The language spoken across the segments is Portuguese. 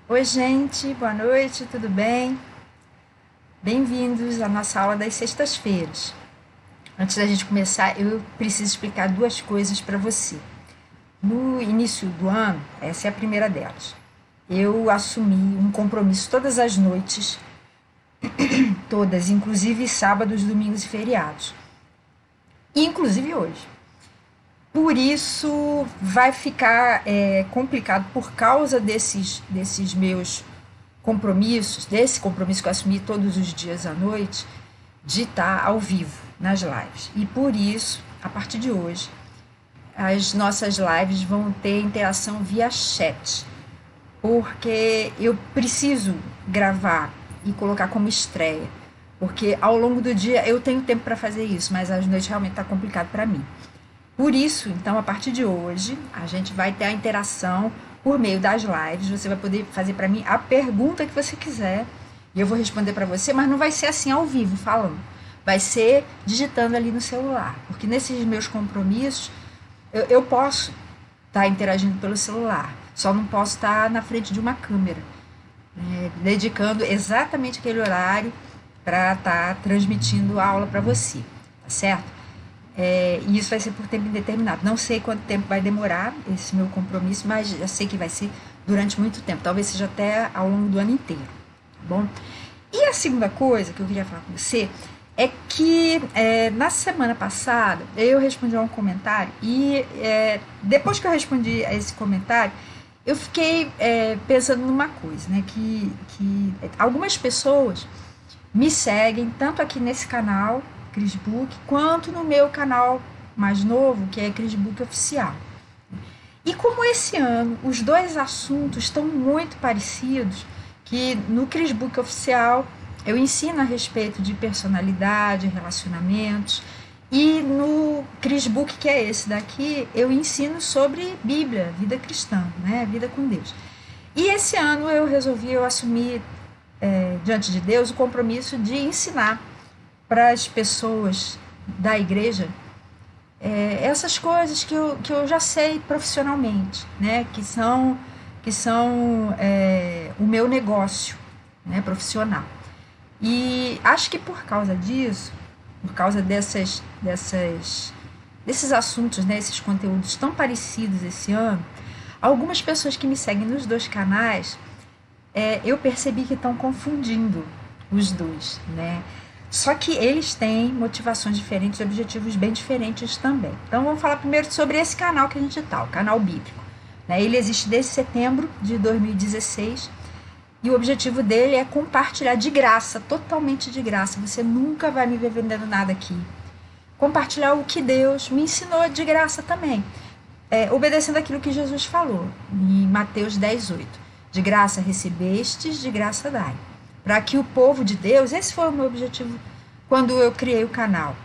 Oi, gente, boa noite, tudo bem? Bem-vindos à nossa aula das sextas-feiras. Antes da gente começar, eu preciso explicar duas coisas para você. No início do ano, essa é a primeira delas. Eu assumi um compromisso todas as noites, todas, inclusive sábados, domingos e feriados, e inclusive hoje. Por isso vai ficar complicado por causa desses meus compromissos, desse compromisso que eu assumi todos os dias à noite, de estar ao vivo nas lives. E por isso, a partir de hoje, as nossas lives vão ter interação via chat, porque eu preciso gravar e colocar como estreia, porque ao longo do dia eu tenho tempo para fazer isso, mas às noites realmente está complicado para mim. Por isso, então, a partir de hoje, a gente vai ter a interação por meio das lives. Você vai poder fazer para mim a pergunta que você quiser e eu vou responder para você, mas não vai ser assim ao vivo falando. Vai ser digitando ali no celular, porque nesses meus compromissos eu posso estar interagindo pelo celular, só não posso estar na frente de uma câmera, né, dedicando exatamente aquele horário para estar transmitindo a aula para você, tá certo? E isso vai ser por tempo indeterminado. Não sei quanto tempo vai demorar esse meu compromisso, mas já sei que vai ser durante muito tempo. Talvez seja até ao longo do ano inteiro, tá bom? E a segunda coisa que eu queria falar com você é que na semana passada eu respondi a um comentário e depois que eu respondi a esse comentário, eu fiquei pensando numa coisa, né? Que algumas pessoas me seguem tanto aqui nesse canal Crisbook, quanto no meu canal mais novo, que é Crisbook Oficial. E como esse ano os dois assuntos estão muito parecidos, que no Crisbook Oficial eu ensino a respeito de personalidade, relacionamentos, e no Crisbook, que é esse daqui, eu ensino sobre Bíblia, vida cristã, né? Vida com Deus. E esse ano eu assumir diante de Deus o compromisso de ensinar para as pessoas da igreja essas coisas que eu já sei profissionalmente, né? Que são o meu negócio, né? Profissional. E acho que por causa disso, por causa desses assuntos, né? Esses conteúdos tão parecidos esse ano, algumas pessoas que me seguem nos dois canais, eu percebi que estão confundindo os dois, né? Só que eles têm motivações diferentes, objetivos bem diferentes também. Então vamos falar primeiro sobre esse canal que a gente está, o canal bíblico, né? Ele existe desde setembro de 2016 e o objetivo dele é compartilhar de graça, totalmente de graça. Você nunca vai me ver vendendo nada aqui. Compartilhar o que Deus me ensinou de graça também, obedecendo aquilo que Jesus falou em Mateus 10:8. De graça recebestes, de graça dai. Para que o povo de Deus, esse foi o meu objetivo quando eu criei o canal,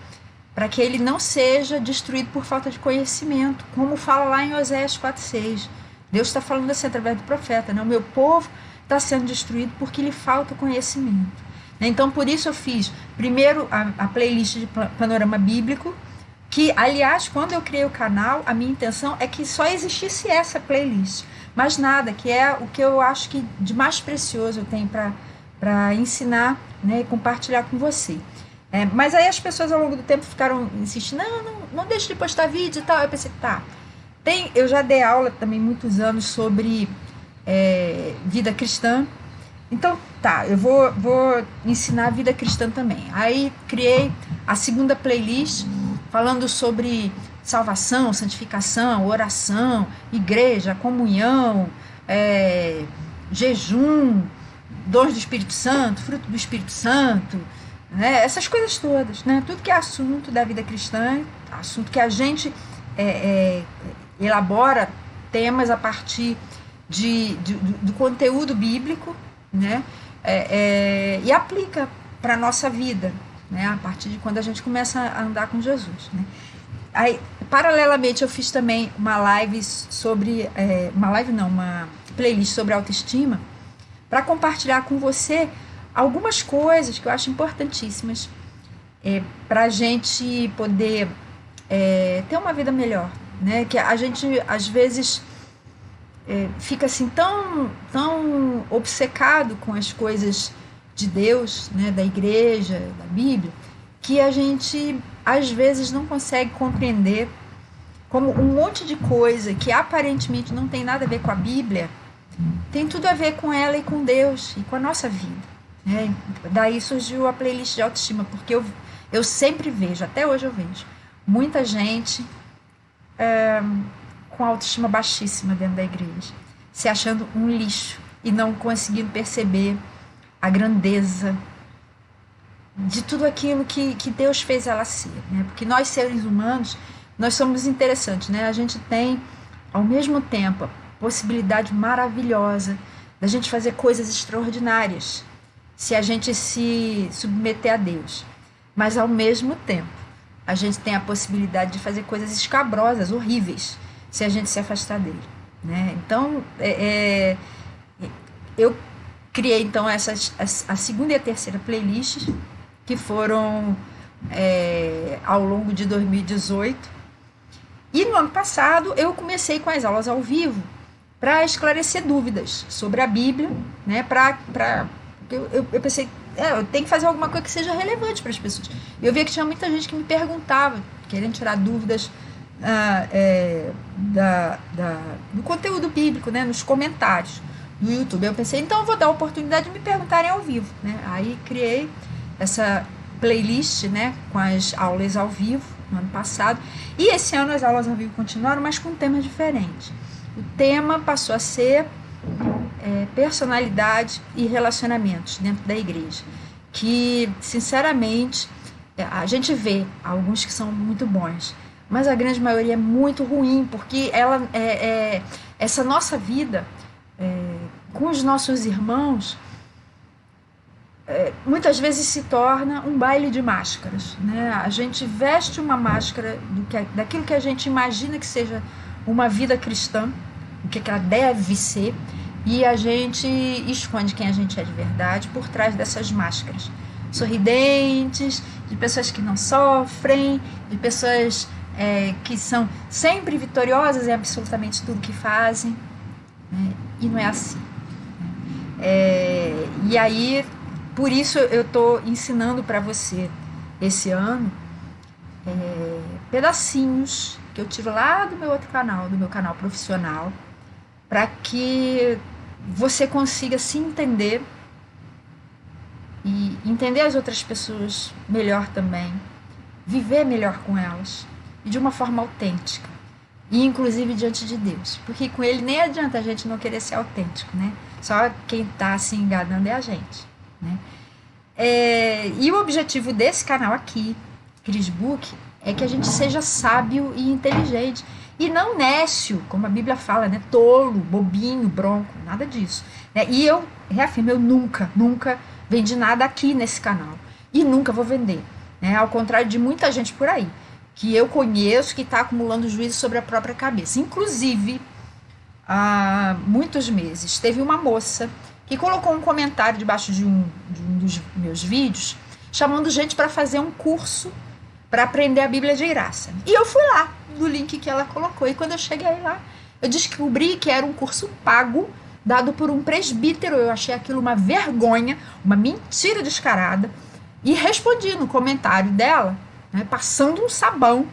para que ele não seja destruído por falta de conhecimento, como fala lá em Oséias 4:6. Deus está falando assim através do profeta, né? O meu povo está sendo destruído porque lhe falta conhecimento. Então, por isso eu fiz primeiro a playlist de Panorama Bíblico, que, aliás, quando eu criei o canal, a minha intenção é que só existisse essa playlist, mas nada, que é o que eu acho que de mais precioso eu tenho para ensinar, né, e compartilhar com você. Mas aí as pessoas ao longo do tempo ficaram insistindo, não deixe de postar vídeo e tal. Eu pensei, tá. Eu já dei aula também muitos anos sobre vida cristã. Então, tá, eu vou ensinar a vida cristã também. Aí criei a segunda playlist falando sobre salvação, santificação, oração, igreja, comunhão, jejum, dons do Espírito Santo, fruto do Espírito Santo, né? Essas coisas todas, né? Tudo que é assunto da vida cristã, assunto que a gente elabora temas a partir do conteúdo bíblico, né? E aplica para a nossa vida, né? A partir de quando a gente começa a andar com Jesus, né? Aí, paralelamente, eu fiz também uma live sobre uma playlist sobre autoestima, para compartilhar com você algumas coisas que eu acho importantíssimas para a gente poder ter uma vida melhor, né? Que a gente, às vezes, fica assim tão obcecado com as coisas de Deus, né, da igreja, da Bíblia, que a gente às vezes não consegue compreender como um monte de coisa que aparentemente não tem nada a ver com a Bíblia tem tudo a ver com ela e com Deus e com a nossa vida, né? Daí surgiu a playlist de autoestima, porque eu sempre vejo, até hoje eu vejo, muita gente com autoestima baixíssima dentro da igreja, se achando um lixo e não conseguindo perceber a grandeza de tudo aquilo que Deus fez ela ser, né? Porque nós, seres humanos, nós somos interessantes, né? A gente tem, ao mesmo tempo, a possibilidade maravilhosa da gente fazer coisas extraordinárias se a gente se submeter a Deus. Mas, ao mesmo tempo, a gente tem a possibilidade de fazer coisas escabrosas, horríveis, se a gente se afastar dele, né? Então, eu criei, então, a segunda e a terceira playlist, que foram ao longo de 2018. E no ano passado eu comecei com as aulas ao vivo para esclarecer dúvidas sobre a Bíblia, né? Eu pensei, eu tenho que fazer alguma coisa que seja relevante para as pessoas. Eu via que tinha muita gente que me perguntava, querendo tirar dúvidas do conteúdo bíblico, né? Nos comentários do YouTube. Eu pensei, então eu vou dar a oportunidade de me perguntarem ao vivo, né? Aí criei essa playlist, né? Com as aulas ao vivo no ano passado, e esse ano as aulas ao vivo continuaram, mas com temas diferentes. O tema passou a ser personalidade e relacionamentos dentro da igreja, que, sinceramente, a gente vê alguns que são muito bons, mas a grande maioria é muito ruim, porque essa nossa vida com os nossos irmãos muitas vezes se torna um baile de máscaras, né? A gente veste uma máscara daquilo que a gente imagina que seja uma vida cristã, o que ela deve ser, e a gente esconde quem a gente é de verdade por trás dessas máscaras sorridentes, de pessoas que não sofrem, de pessoas que são sempre vitoriosas em absolutamente tudo que fazem, né? E não é assim. E aí, por isso eu estou ensinando para você esse ano pedacinhos que eu tiro lá do meu outro canal, do meu canal profissional, para que você consiga se entender e entender as outras pessoas melhor também, viver melhor com elas e de uma forma autêntica, e inclusive diante de Deus, porque com Ele nem adianta a gente não querer ser autêntico, né? Só quem está se enganando é a gente, né? E o objetivo desse canal aqui, Cris Book, é que a gente seja sábio e inteligente, e não nécio, como a Bíblia fala, né? Tolo, bobinho, bronco, nada disso, né? E eu reafirmo, eu nunca vendi nada aqui nesse canal, e nunca vou vender, né? Ao contrário de muita gente por aí, que eu conheço, que está acumulando juízo sobre a própria cabeça. Inclusive, há muitos meses, teve uma moça que colocou um comentário debaixo de um dos meus vídeos, chamando gente para fazer um curso para aprender a Bíblia de graça. E eu fui lá, no link que ela colocou, e quando eu cheguei lá, eu descobri que era um curso pago, dado por um presbítero. Eu achei aquilo uma vergonha, uma mentira descarada, e respondi no comentário dela, né, passando um sabão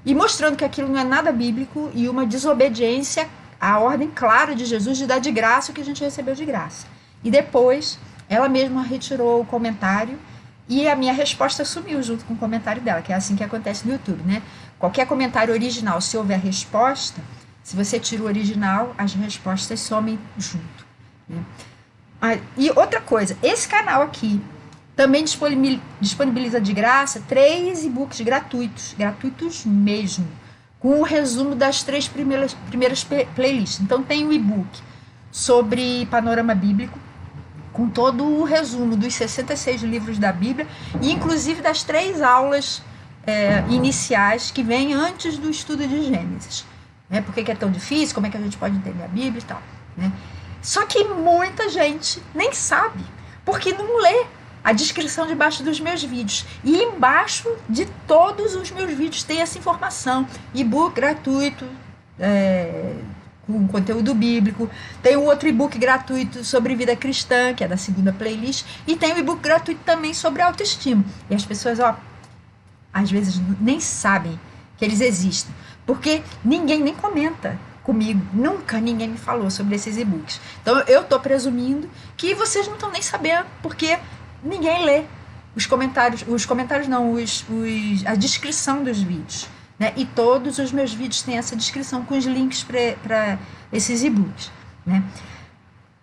e mostrando que aquilo não é nada bíblico e uma desobediência à ordem clara de Jesus de dar de graça o que a gente recebeu de graça. E depois ela mesma retirou o comentário e a minha resposta sumiu junto com o comentário dela, que é assim que acontece no YouTube, né? Qualquer comentário original, se houver resposta, se você tira o original, as respostas somem junto, né? E outra coisa, esse canal aqui também disponibiliza de graça 3 e-books gratuitos mesmo, com o resumo das 3 primeiras playlists. Então tem o e-book sobre panorama bíblico, com todo o resumo dos 66 livros da Bíblia, e inclusive das 3 aulas iniciais que vêm antes do estudo de Gênesis, né? Por que é tão difícil, como é que a gente pode entender a Bíblia e tal, né? Só que muita gente nem sabe, porque não lê a descrição debaixo dos meus vídeos. E embaixo de todos os meus vídeos tem essa informação. E-book gratuito, com conteúdo bíblico. Tem um outro e-book gratuito sobre vida cristã, que é da segunda playlist, e tem um e-book gratuito também sobre autoestima. E as pessoas, às vezes nem sabem que eles existem, porque ninguém nem comenta comigo, nunca ninguém me falou sobre esses e-books. Então eu estou presumindo que vocês não estão nem sabendo, porque ninguém lê a descrição dos vídeos, né? E todos os meus vídeos têm essa descrição com os links para esses e-books, né?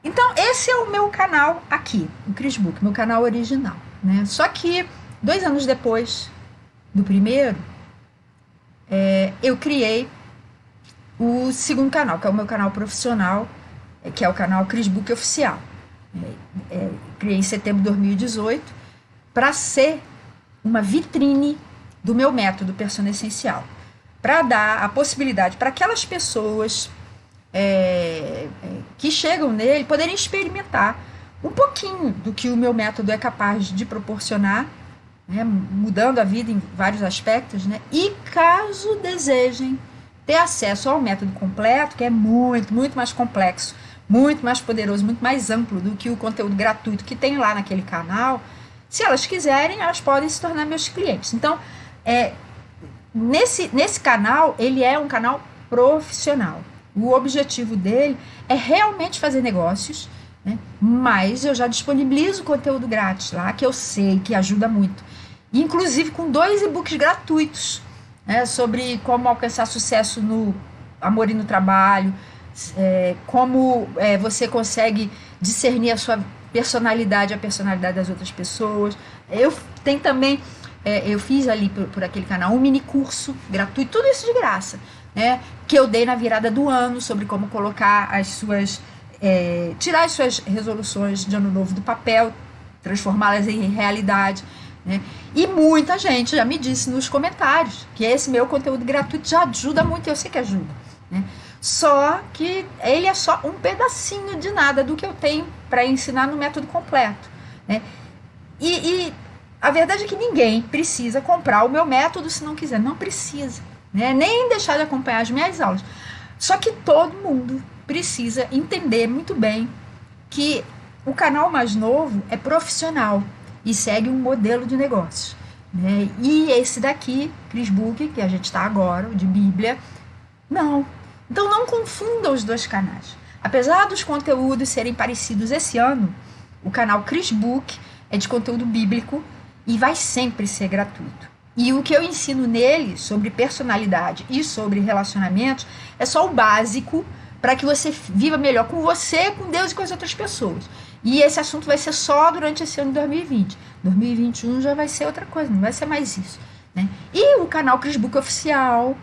Então esse é o meu canal aqui, o Cris Book, meu canal original, né? Só que 2 anos depois do primeiro, eu criei o segundo canal, que é o meu canal profissional, que é o canal Cris Book Oficial. Criei em setembro de 2018 para ser uma vitrine do meu método Persona Essencial, para dar a possibilidade para aquelas pessoas que chegam nele poderem experimentar um pouquinho do que o meu método é capaz de proporcionar, né, mudando a vida em vários aspectos, né, e caso desejem ter acesso ao método completo, que é muito, muito mais complexo, muito mais poderoso, muito mais amplo do que o conteúdo gratuito que tem lá naquele canal, se elas quiserem, elas podem se tornar meus clientes. Então, nesse canal, ele é um canal profissional. O objetivo dele é realmente fazer negócios, né? Mas eu já disponibilizo conteúdo grátis lá, que eu sei que ajuda muito. Inclusive com 2 e-books gratuitos, né, sobre como alcançar sucesso no amor e no trabalho, como você consegue discernir a sua personalidade, a personalidade das outras pessoas. Eu tenho também, eu fiz ali por aquele canal um mini curso gratuito, tudo isso de graça, né, que eu dei na virada do ano, sobre como colocar as suas, tirar as suas resoluções de ano novo do papel, transformá-las em realidade, né? E muita gente já me disse nos comentários que esse meu conteúdo gratuito já ajuda muito, eu sei que ajuda, né? Só que ele é só um pedacinho de nada do que eu tenho para ensinar no método completo, né? E a verdade é que ninguém precisa comprar o meu método se não quiser, não precisa, né? Nem deixar de acompanhar as minhas aulas. Só que todo mundo precisa entender muito bem que o canal mais novo é profissional e segue um modelo de negócios, né? E esse daqui, Cris Book, que a gente está agora, o de Bíblia, não. Então não confunda os 2 canais. Apesar dos conteúdos serem parecidos esse ano, o canal Cris Book é de conteúdo bíblico e vai sempre ser gratuito. E o que eu ensino nele sobre personalidade e sobre relacionamentos é só o básico para que você viva melhor com você, com Deus e com as outras pessoas. E esse assunto vai ser só durante esse ano de 2020. 2021 já vai ser outra coisa, não vai ser mais isso, né? E o canal Cris Book Oficial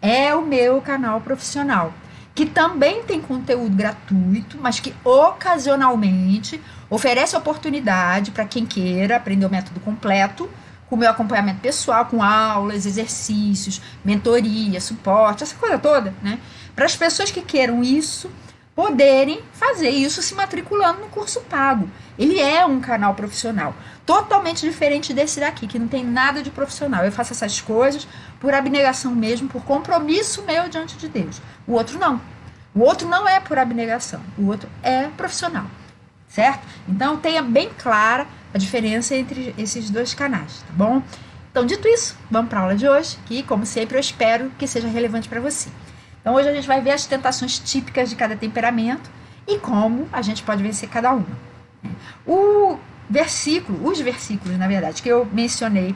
é o meu canal profissional, que também tem conteúdo gratuito, mas que ocasionalmente oferece oportunidade para quem queira aprender o método completo, com o meu acompanhamento pessoal, com aulas, exercícios, mentoria, suporte, essa coisa toda, né? Para as pessoas que queiram isso poderem fazer isso se matriculando no curso pago. Ele é um canal profissional, totalmente diferente desse daqui, que não tem nada de profissional. Eu faço essas coisas por abnegação mesmo, por compromisso meu diante de Deus. O outro não. O outro não é por abnegação, o outro é profissional, certo? Então tenha bem clara a diferença entre esses 2 canais, tá bom? Então, dito isso, vamos para a aula de hoje, que, como sempre, eu espero que seja relevante para você. Então, hoje a gente vai ver as tentações típicas de cada temperamento e como a gente pode vencer cada uma. Os versículos, na verdade, que eu mencionei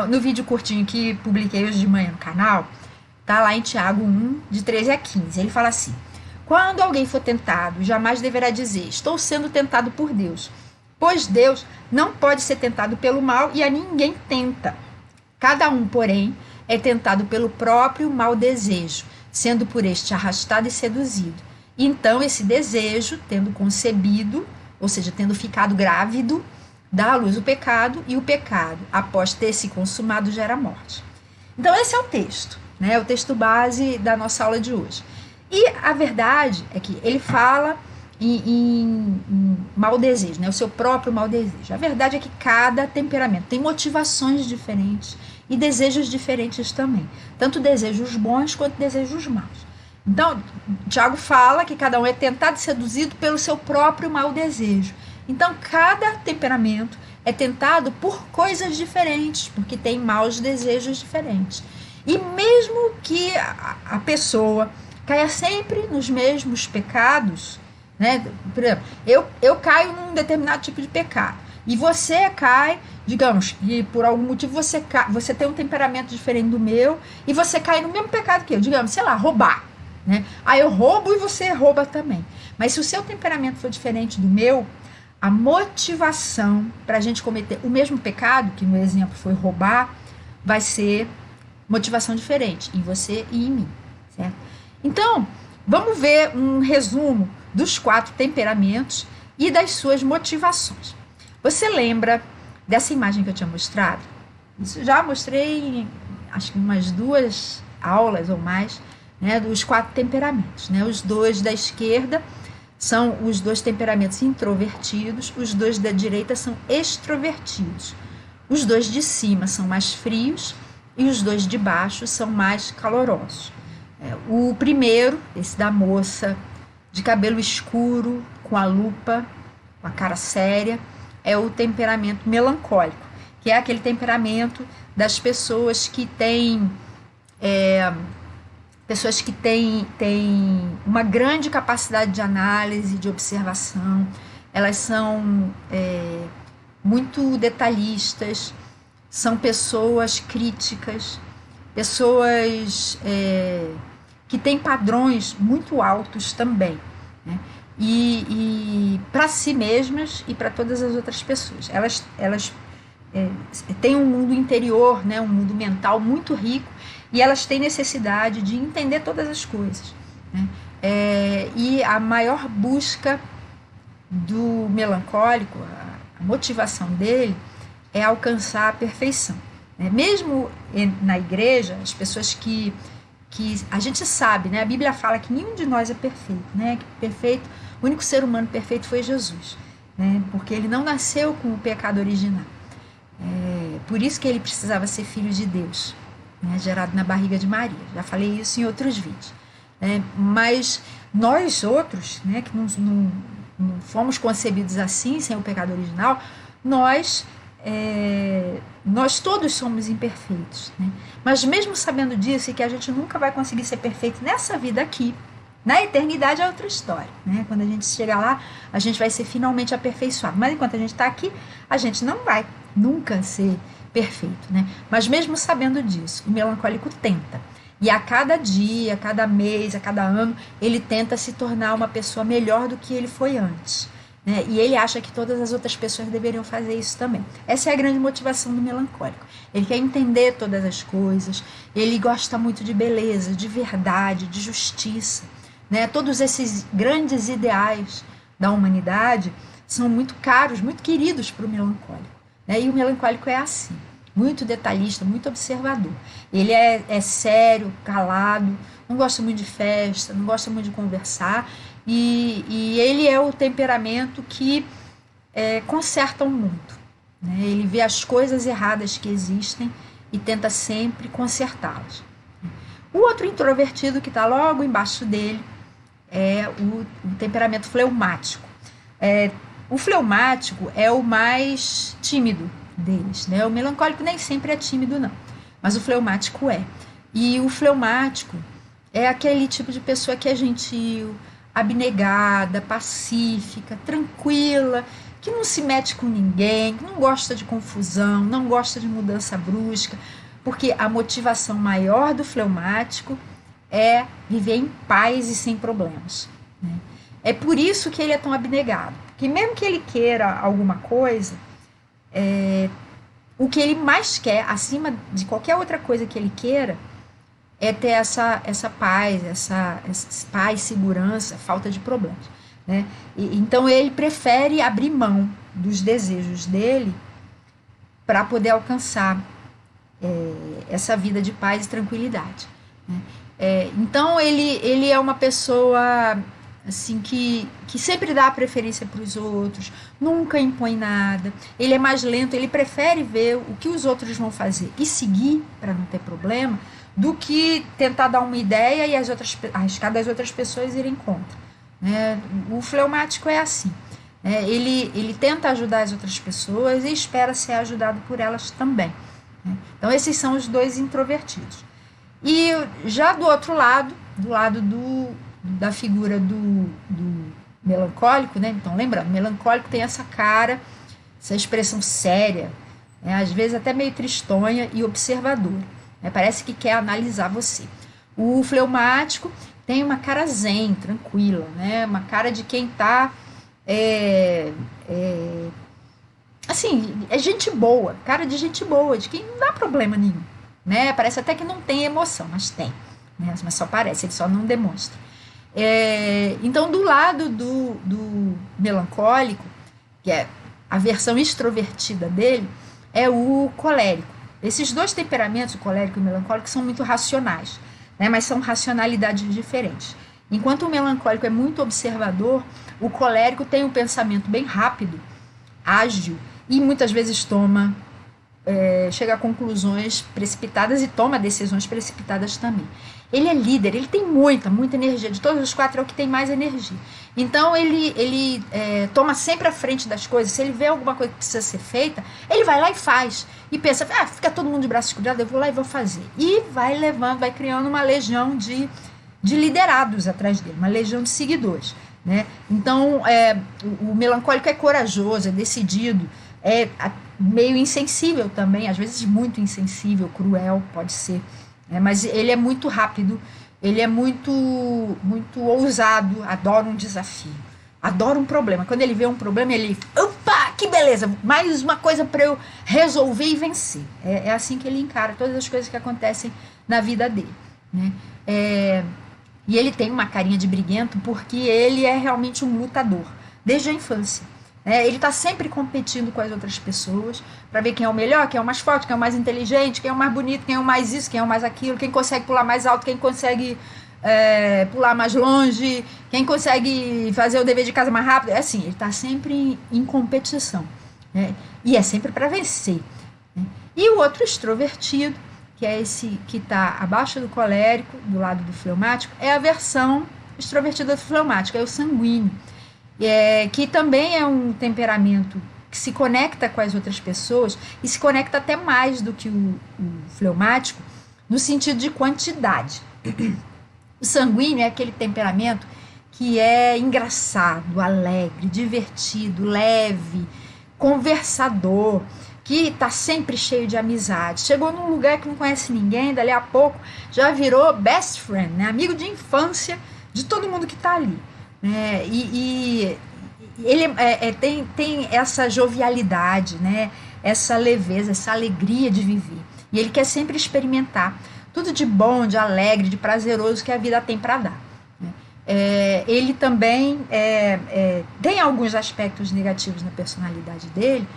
no vídeo curtinho que publiquei hoje de manhã no canal, tá lá em Tiago 1, de 13 a 15. Ele fala assim: quando alguém for tentado, jamais deverá dizer, estou sendo tentado por Deus, pois Deus não pode ser tentado pelo mal e a ninguém tenta. Cada um, porém, é tentado pelo próprio mau desejo, sendo por este arrastado e seduzido. Então, esse desejo, tendo concebido, ou seja, tendo ficado grávido, dá à luz o pecado, e o pecado, após ter se consumado, gera morte. Então, esse é o texto, né? O texto base da nossa aula de hoje. E a verdade é que ele fala em mau desejo, né? O seu próprio mau desejo. A verdade é que cada temperamento tem motivações diferentes e desejos diferentes também, tanto desejos bons quanto desejos maus. Então, Tiago fala que cada um é tentado e seduzido pelo seu próprio mau desejo. Então, cada temperamento é tentado por coisas diferentes, porque tem maus desejos diferentes. E mesmo que a pessoa caia sempre nos mesmos pecados, né? Por exemplo, eu caio num determinado tipo de pecado, e você cai, digamos, e por algum motivo você tem um temperamento diferente do meu, e você cai no mesmo pecado que eu, digamos, sei lá, roubar. Né? Aí eu roubo e você rouba também. Mas se o seu temperamento for diferente do meu, a motivação para a gente cometer o mesmo pecado, que no exemplo foi roubar, vai ser motivação diferente em você e em mim, certo? Então, vamos ver um resumo dos 4 temperamentos e das suas motivações. Você lembra dessa imagem que eu tinha mostrado? Isso já mostrei em, acho que umas 2 aulas ou mais, né, dos 4 temperamentos. Né? Os 2 da esquerda são os 2 temperamentos introvertidos, os 2 da direita são extrovertidos. Os 2 de cima são mais frios e os 2 de baixo são mais calorosos. O primeiro, esse da moça de cabelo escuro, com a lupa, com a cara séria, é o temperamento melancólico, que é aquele temperamento das pessoas que têm uma grande capacidade de análise, de observação. Elas são muito detalhistas, são pessoas críticas, pessoas que têm padrões muito altos também, né? E para si mesmas e para todas as outras pessoas. Elas têm um mundo interior, né? Um mundo mental muito rico, e elas têm necessidade de entender todas as coisas, né? E a maior busca do melancólico, a motivação dele, é alcançar a perfeição. Né? Mesmo na igreja, as pessoas que a gente sabe, né? A Bíblia fala que nenhum de nós é perfeito, né? O único ser humano perfeito foi Jesus, né? Porque ele não nasceu com o pecado original. Por isso que ele precisava ser filho de Deus, né? Gerado na barriga de Maria. Já falei isso em outros vídeos. Mas nós outros, né, que não fomos concebidos assim, sem o pecado original, nós todos somos imperfeitos, né? Mas mesmo sabendo disso e que a gente nunca vai conseguir ser perfeito nessa vida aqui, na eternidade é outra história, né? Quando a gente chegar lá, a gente vai ser finalmente aperfeiçoado. Mas enquanto a gente está aqui, a gente não vai nunca ser perfeito, né? Mas mesmo sabendo disso, o melancólico tenta. E a cada dia, a cada mês, a cada ano, ele tenta se tornar uma pessoa melhor do que ele foi antes, né? E ele acha que todas as outras pessoas deveriam fazer isso também. Essa é a grande motivação do melancólico. Ele quer entender todas as coisas, ele gosta muito de beleza, de verdade, de justiça, né? Todos esses grandes ideais da humanidade são muito caros, muito queridos para o melancólico, né? E o melancólico é assim, muito detalhista, muito observador. Ele é sério, calado, não gosta muito de festa, não gosta muito de conversar, e ele é o temperamento que conserta o mundo, né? Ele vê as coisas erradas que existem e tenta sempre consertá-las. O outro introvertido que está logo embaixo dele é o temperamento fleumático. O fleumático é o mais tímido deles, né? O melancólico nem sempre é tímido, não, mas o fleumático é. E o fleumático é aquele tipo de pessoa que é gentil, abnegada, pacífica, tranquila, que não se mete com ninguém, que não gosta de confusão, não gosta de mudança brusca, porque a motivação maior do fleumático é viver em paz e sem problemas, né? É por isso que ele é tão abnegado, porque mesmo que ele queira alguma coisa, o que ele mais quer, acima de qualquer outra coisa que ele queira, é ter essa paz, essa paz, segurança, falta de problemas, né? Então ele prefere abrir mão dos desejos dele para poder alcançar essa vida de paz e tranquilidade, né? Então ele é uma pessoa assim que sempre dá preferência para os outros, nunca impõe nada, ele é mais lento, ele prefere ver o que os outros vão fazer e seguir para não ter problema, do que tentar dar uma ideia e arriscar das outras pessoas irem contra. Né? O fleumático é assim. Ele tenta ajudar as outras pessoas e espera ser ajudado por elas também. Né? Então, esses são os dois introvertidos. E já do outro lado, do lado da figura do melancólico, né? Então, lembrando, o melancólico tem essa cara, essa expressão séria, às vezes até meio tristonha e observadora. Parece que quer analisar você. O fleumático tem uma cara zen, tranquila, né? Uma cara de quem está assim, é gente boa, cara de gente boa, de quem não dá problema nenhum. Né? Parece até que não tem emoção, mas tem. Né? Mas só parece, ele só não demonstra. Então, do lado do melancólico, que é a versão extrovertida dele, é o colérico. Esses dois temperamentos, o colérico e o melancólico, são muito racionais, né? Mas são racionalidades diferentes. Enquanto o melancólico é muito observador, o colérico tem um pensamento bem rápido, ágil, e muitas vezes chega a conclusões precipitadas e toma decisões precipitadas também. Ele é líder, ele tem muita energia. De todos os quatro é o que tem mais energia. Então ele toma sempre a frente das coisas. Se ele vê alguma coisa que precisa ser feita, ele vai lá e faz. E pensa, fica todo mundo de braços cruzados, eu vou lá e vou fazer. E vai levando, vai criando uma legião de liderados atrás dele, uma legião de seguidores. Né? Então, o melancólico é corajoso, é decidido, é meio insensível também, às vezes muito insensível, cruel, pode ser. Mas ele é muito rápido, ele é muito ousado, adora um desafio, adora um problema. Quando ele vê um problema, ele, opa, que beleza, mais uma coisa para eu resolver e vencer. É assim que ele encara todas as coisas que acontecem na vida dele. Né? E ele tem uma carinha de briguento porque ele é realmente um lutador, desde a infância. Ele está sempre competindo com as outras pessoas para ver quem é o melhor, quem é o mais forte, quem é o mais inteligente, quem é o mais bonito, quem é o mais isso, quem é o mais aquilo, quem consegue pular mais alto, quem consegue pular mais longe, quem consegue fazer o dever de casa mais rápido. Assim, ele está sempre em competição. Né? E é sempre para vencer. Né? E o outro extrovertido, que é esse que está abaixo do colérico, do lado do fleumático, é a versão extrovertida do fleumático, é o sanguíneo. Que também é um temperamento que se conecta com as outras pessoas e se conecta até mais do que o fleumático, no sentido de quantidade. O sanguíneo é aquele temperamento que é engraçado, alegre, divertido, leve, conversador, que está sempre cheio de amizade. Chegou num lugar que não conhece ninguém, dali a pouco já virou best friend, né? Amigo de infância de todo mundo que está ali. E ele tem essa jovialidade, né? Essa leveza, essa alegria de viver. E ele quer sempre experimentar tudo de bom, de alegre, de prazeroso que a vida tem para dar. Né? Ele também tem alguns aspectos negativos na personalidade dele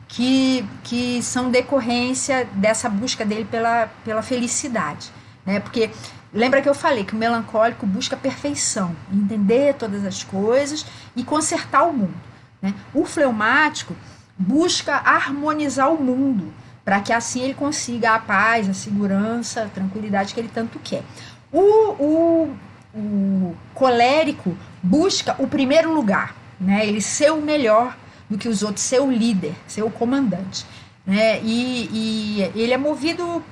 que são decorrência dessa busca dele pela felicidade. Né? Porque lembra que eu falei que o melancólico busca perfeição, entender todas as coisas e consertar o mundo. Né? O fleumático busca harmonizar o mundo, para que assim ele consiga a paz, a segurança, a tranquilidade que ele tanto quer. O colérico busca o primeiro lugar, né? Ele ser o melhor do que os outros, ser o líder, ser o comandante. Né? E ele é movido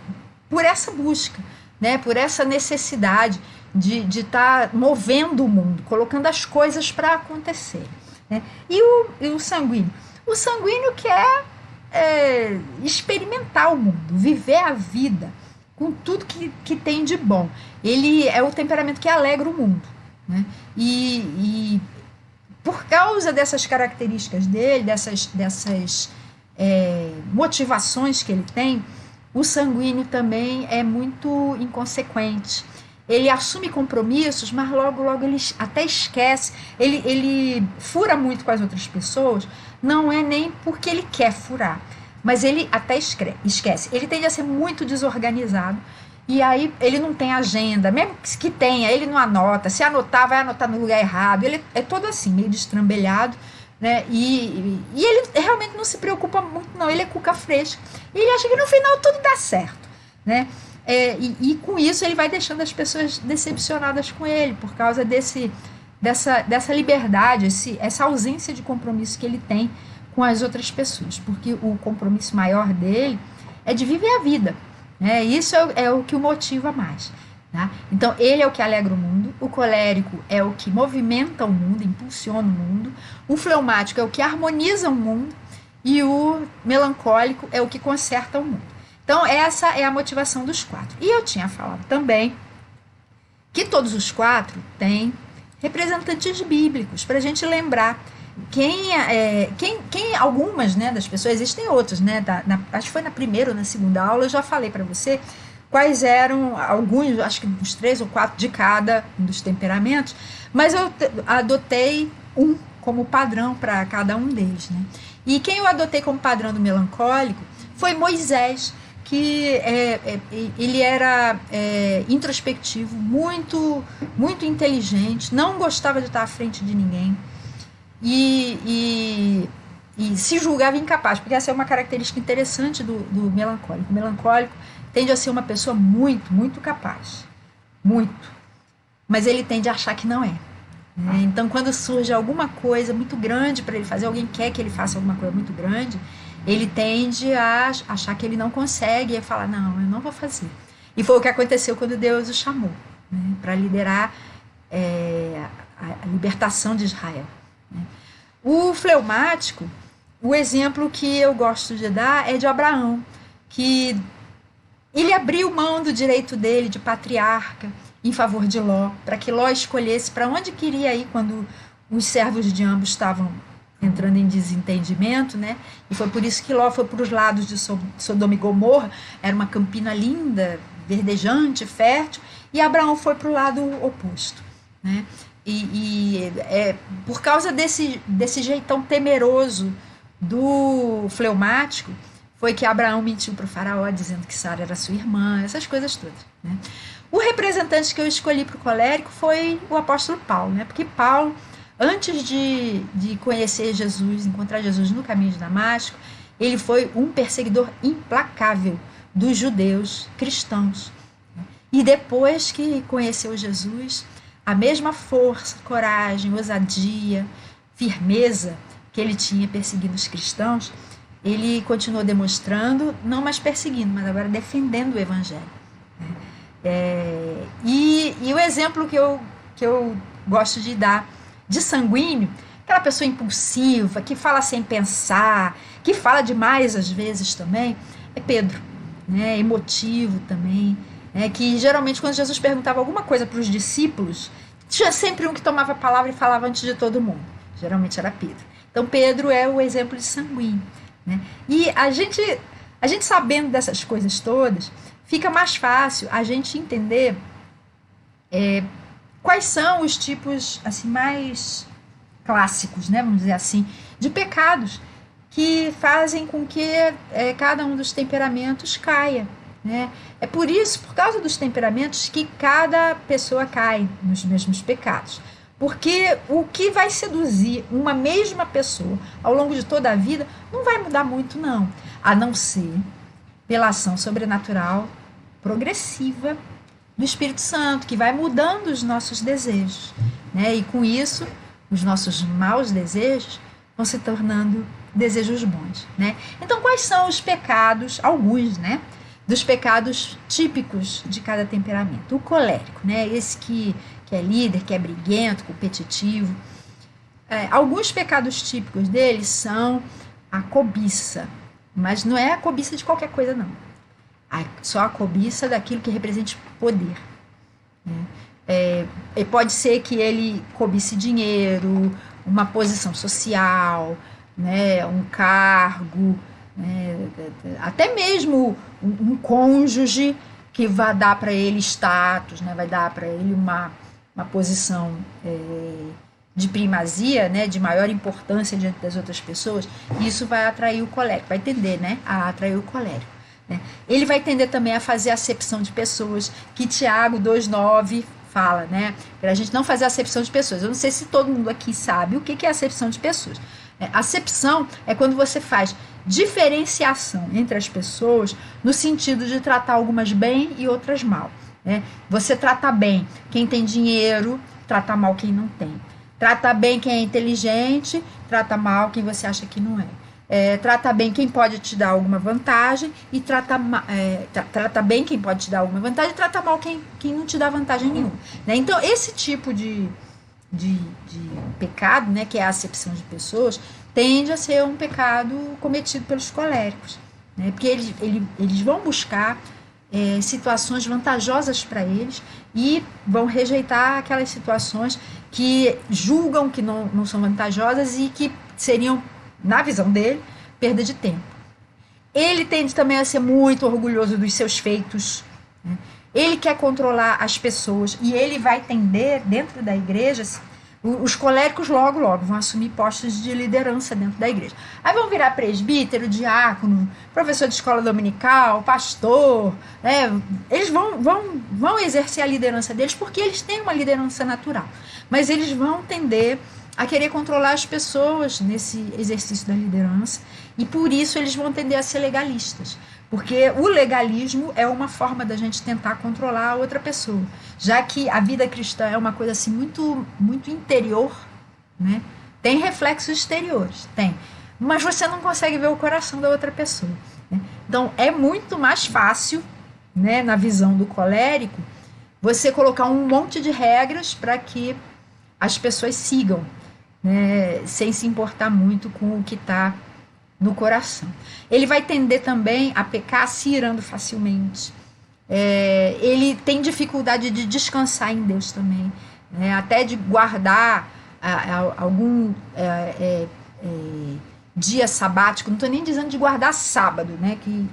por essa busca, né, por essa necessidade de estar movendo o mundo, colocando as coisas para acontecer. Né? E o sanguíneo? O sanguíneo quer experimentar o mundo, viver a vida com tudo que tem de bom. Ele é o temperamento que alegra o mundo. Né? E por causa dessas características dele, dessas motivações que ele tem, o sanguíneo também é muito inconsequente. Ele assume compromissos, mas logo ele até esquece. Ele fura muito com as outras pessoas, não é nem porque ele quer furar, mas ele até esquece. Ele tende a ser muito desorganizado, e aí ele não tem agenda, mesmo que tenha, ele não anota. Se anotar, vai anotar no lugar errado. Ele é todo assim, meio destrambelhado. Né? E ele realmente não se preocupa muito, não. Ele é cuca fresca. E ele acha que no final tudo dá certo. Né? E com isso ele vai deixando as pessoas decepcionadas com ele, por causa dessa liberdade, essa ausência de compromisso que ele tem com as outras pessoas, porque o compromisso maior dele é de viver a vida, né? Isso é o que o motiva mais. Tá? Então, ele é o que alegra o mundo, o colérico é o que movimenta o mundo, impulsiona o mundo, o fleumático é o que harmoniza o mundo e o melancólico é o que conserta o mundo. Então, essa é a motivação dos quatro. E eu tinha falado também que todos os quatro têm representantes bíblicos, para a gente lembrar quem algumas, né, das pessoas, existem outras, né, acho que foi na primeira ou na segunda aula, eu já falei para você quais eram alguns, acho que uns 3 ou 4 de cada um dos temperamentos, mas eu adotei um como padrão para cada um deles, né? E quem eu adotei como padrão do melancólico foi Moisés, que ele era introspectivo, muito, muito inteligente, não gostava de estar à frente de ninguém e se julgava incapaz, porque essa é uma característica interessante do melancólico. O melancólico tende a ser uma pessoa muito, muito capaz, muito, mas ele tende a achar que não é. Né? Então, quando surge alguma coisa muito grande para ele fazer, alguém quer que ele faça alguma coisa muito grande, ele tende a achar que ele não consegue e falar, não, eu não vou fazer. E foi o que aconteceu quando Deus o chamou, né, para liderar a libertação de Israel. Né? O fleumático, o exemplo que eu gosto de dar é de Abraão, que ele abriu mão do direito dele de patriarca em favor de Ló, para que Ló escolhesse para onde queria ir quando os servos de ambos estavam entrando em desentendimento, né? E foi por isso que Ló foi para os lados de Sodoma e Gomorra, era uma campina linda, verdejante, fértil, e Abraão foi para o lado oposto, né? Por causa desse jeitão temeroso do fleumático, foi que Abraão mentiu para o faraó, dizendo que Sara era sua irmã, essas coisas todas. Né? O representante que eu escolhi para o colérico foi o apóstolo Paulo, né? Porque Paulo, antes de conhecer Jesus, encontrar Jesus no caminho de Damasco, ele foi um perseguidor implacável dos judeus cristãos. E depois que conheceu Jesus, a mesma força, coragem, ousadia, firmeza que ele tinha perseguindo os cristãos, ele continuou demonstrando, não mais perseguindo, mas agora defendendo o evangelho. E o exemplo que eu gosto de dar de sanguíneo, aquela pessoa impulsiva, que fala sem pensar, que fala demais às vezes também, é Pedro, né? Emotivo também, né? Que geralmente quando Jesus perguntava alguma coisa para os discípulos, tinha sempre um que tomava a palavra e falava antes de todo mundo, geralmente era Pedro. Então Pedro é o exemplo de sanguíneo. Né? E a gente sabendo dessas coisas todas, fica mais fácil a gente entender quais são os tipos assim, mais clássicos, né, vamos dizer assim, de pecados que fazem com que cada um dos temperamentos caia. Né? É por causa dos temperamentos, que cada pessoa cai nos mesmos pecados. Porque o que vai seduzir uma mesma pessoa ao longo de toda a vida não vai mudar muito, não. A não ser pela ação sobrenatural progressiva do Espírito Santo, que vai mudando os nossos desejos. Né? E com isso, os nossos maus desejos vão se tornando desejos bons. Né? Então, quais são os pecados, alguns, né, dos pecados típicos de cada temperamento? O colérico, né? Esse que é líder, que é briguento, competitivo. Alguns pecados típicos deles são a cobiça, mas não é a cobiça de qualquer coisa, não. Só a cobiça daquilo que representa poder. Né? Pode ser que ele cobice dinheiro, uma posição social, né? Um cargo, né? Até mesmo um cônjuge que vai dar para ele status, né? Vai dar para ele uma posição de primazia, né, de maior importância diante das outras pessoas, e isso vai atrair o colérico, vai tender, né, a atrair o colérico. Né? Ele vai tender também a fazer acepção de pessoas, que Tiago 2,9 fala, né, para a gente não fazer acepção de pessoas. Eu não sei se todo mundo aqui sabe o que é acepção de pessoas. Acepção é quando você faz diferenciação entre as pessoas no sentido de tratar algumas bem e outras mal. Né? Você trata bem quem tem dinheiro, trata mal quem não tem. Trata bem quem é inteligente, trata mal quem você acha que não é. Trata bem quem pode te dar alguma vantagem e trata bem quem pode te dar alguma vantagem e trata mal quem não te dá vantagem nenhuma. Né? Então, esse tipo de pecado, né, que é a acepção de pessoas, tende a ser um pecado cometido pelos coléricos, né, porque eles vão buscar situações vantajosas para eles e vão rejeitar aquelas situações que julgam que não são vantajosas e que seriam, na visão dele, perda de tempo. Ele tende também a ser muito orgulhoso dos seus feitos, né? Ele quer controlar as pessoas e ele vai tender, dentro da igreja, os coléricos logo vão assumir postos de liderança dentro da igreja. Aí vão virar presbítero, diácono, professor de escola dominical, pastor, né? Eles vão exercer a liderança deles porque eles têm uma liderança natural. Mas eles vão tender a querer controlar as pessoas nesse exercício da liderança e por isso eles vão tender a ser legalistas. Porque o legalismo é uma forma da gente tentar controlar a outra pessoa. Já que a vida cristã é uma coisa assim muito, muito interior, né? Tem reflexos exteriores, tem. Mas você não consegue ver o coração da outra pessoa. Né? Então, é muito mais fácil, né, na visão do colérico, você colocar um monte de regras para que as pessoas sigam, né, sem se importar muito com o que está no coração. Ele vai tender também a pecar se irando facilmente. Ele tem dificuldade de descansar em Deus também, né? Até de guardar algum dia sabático. Não estou nem dizendo de guardar sábado, né? Que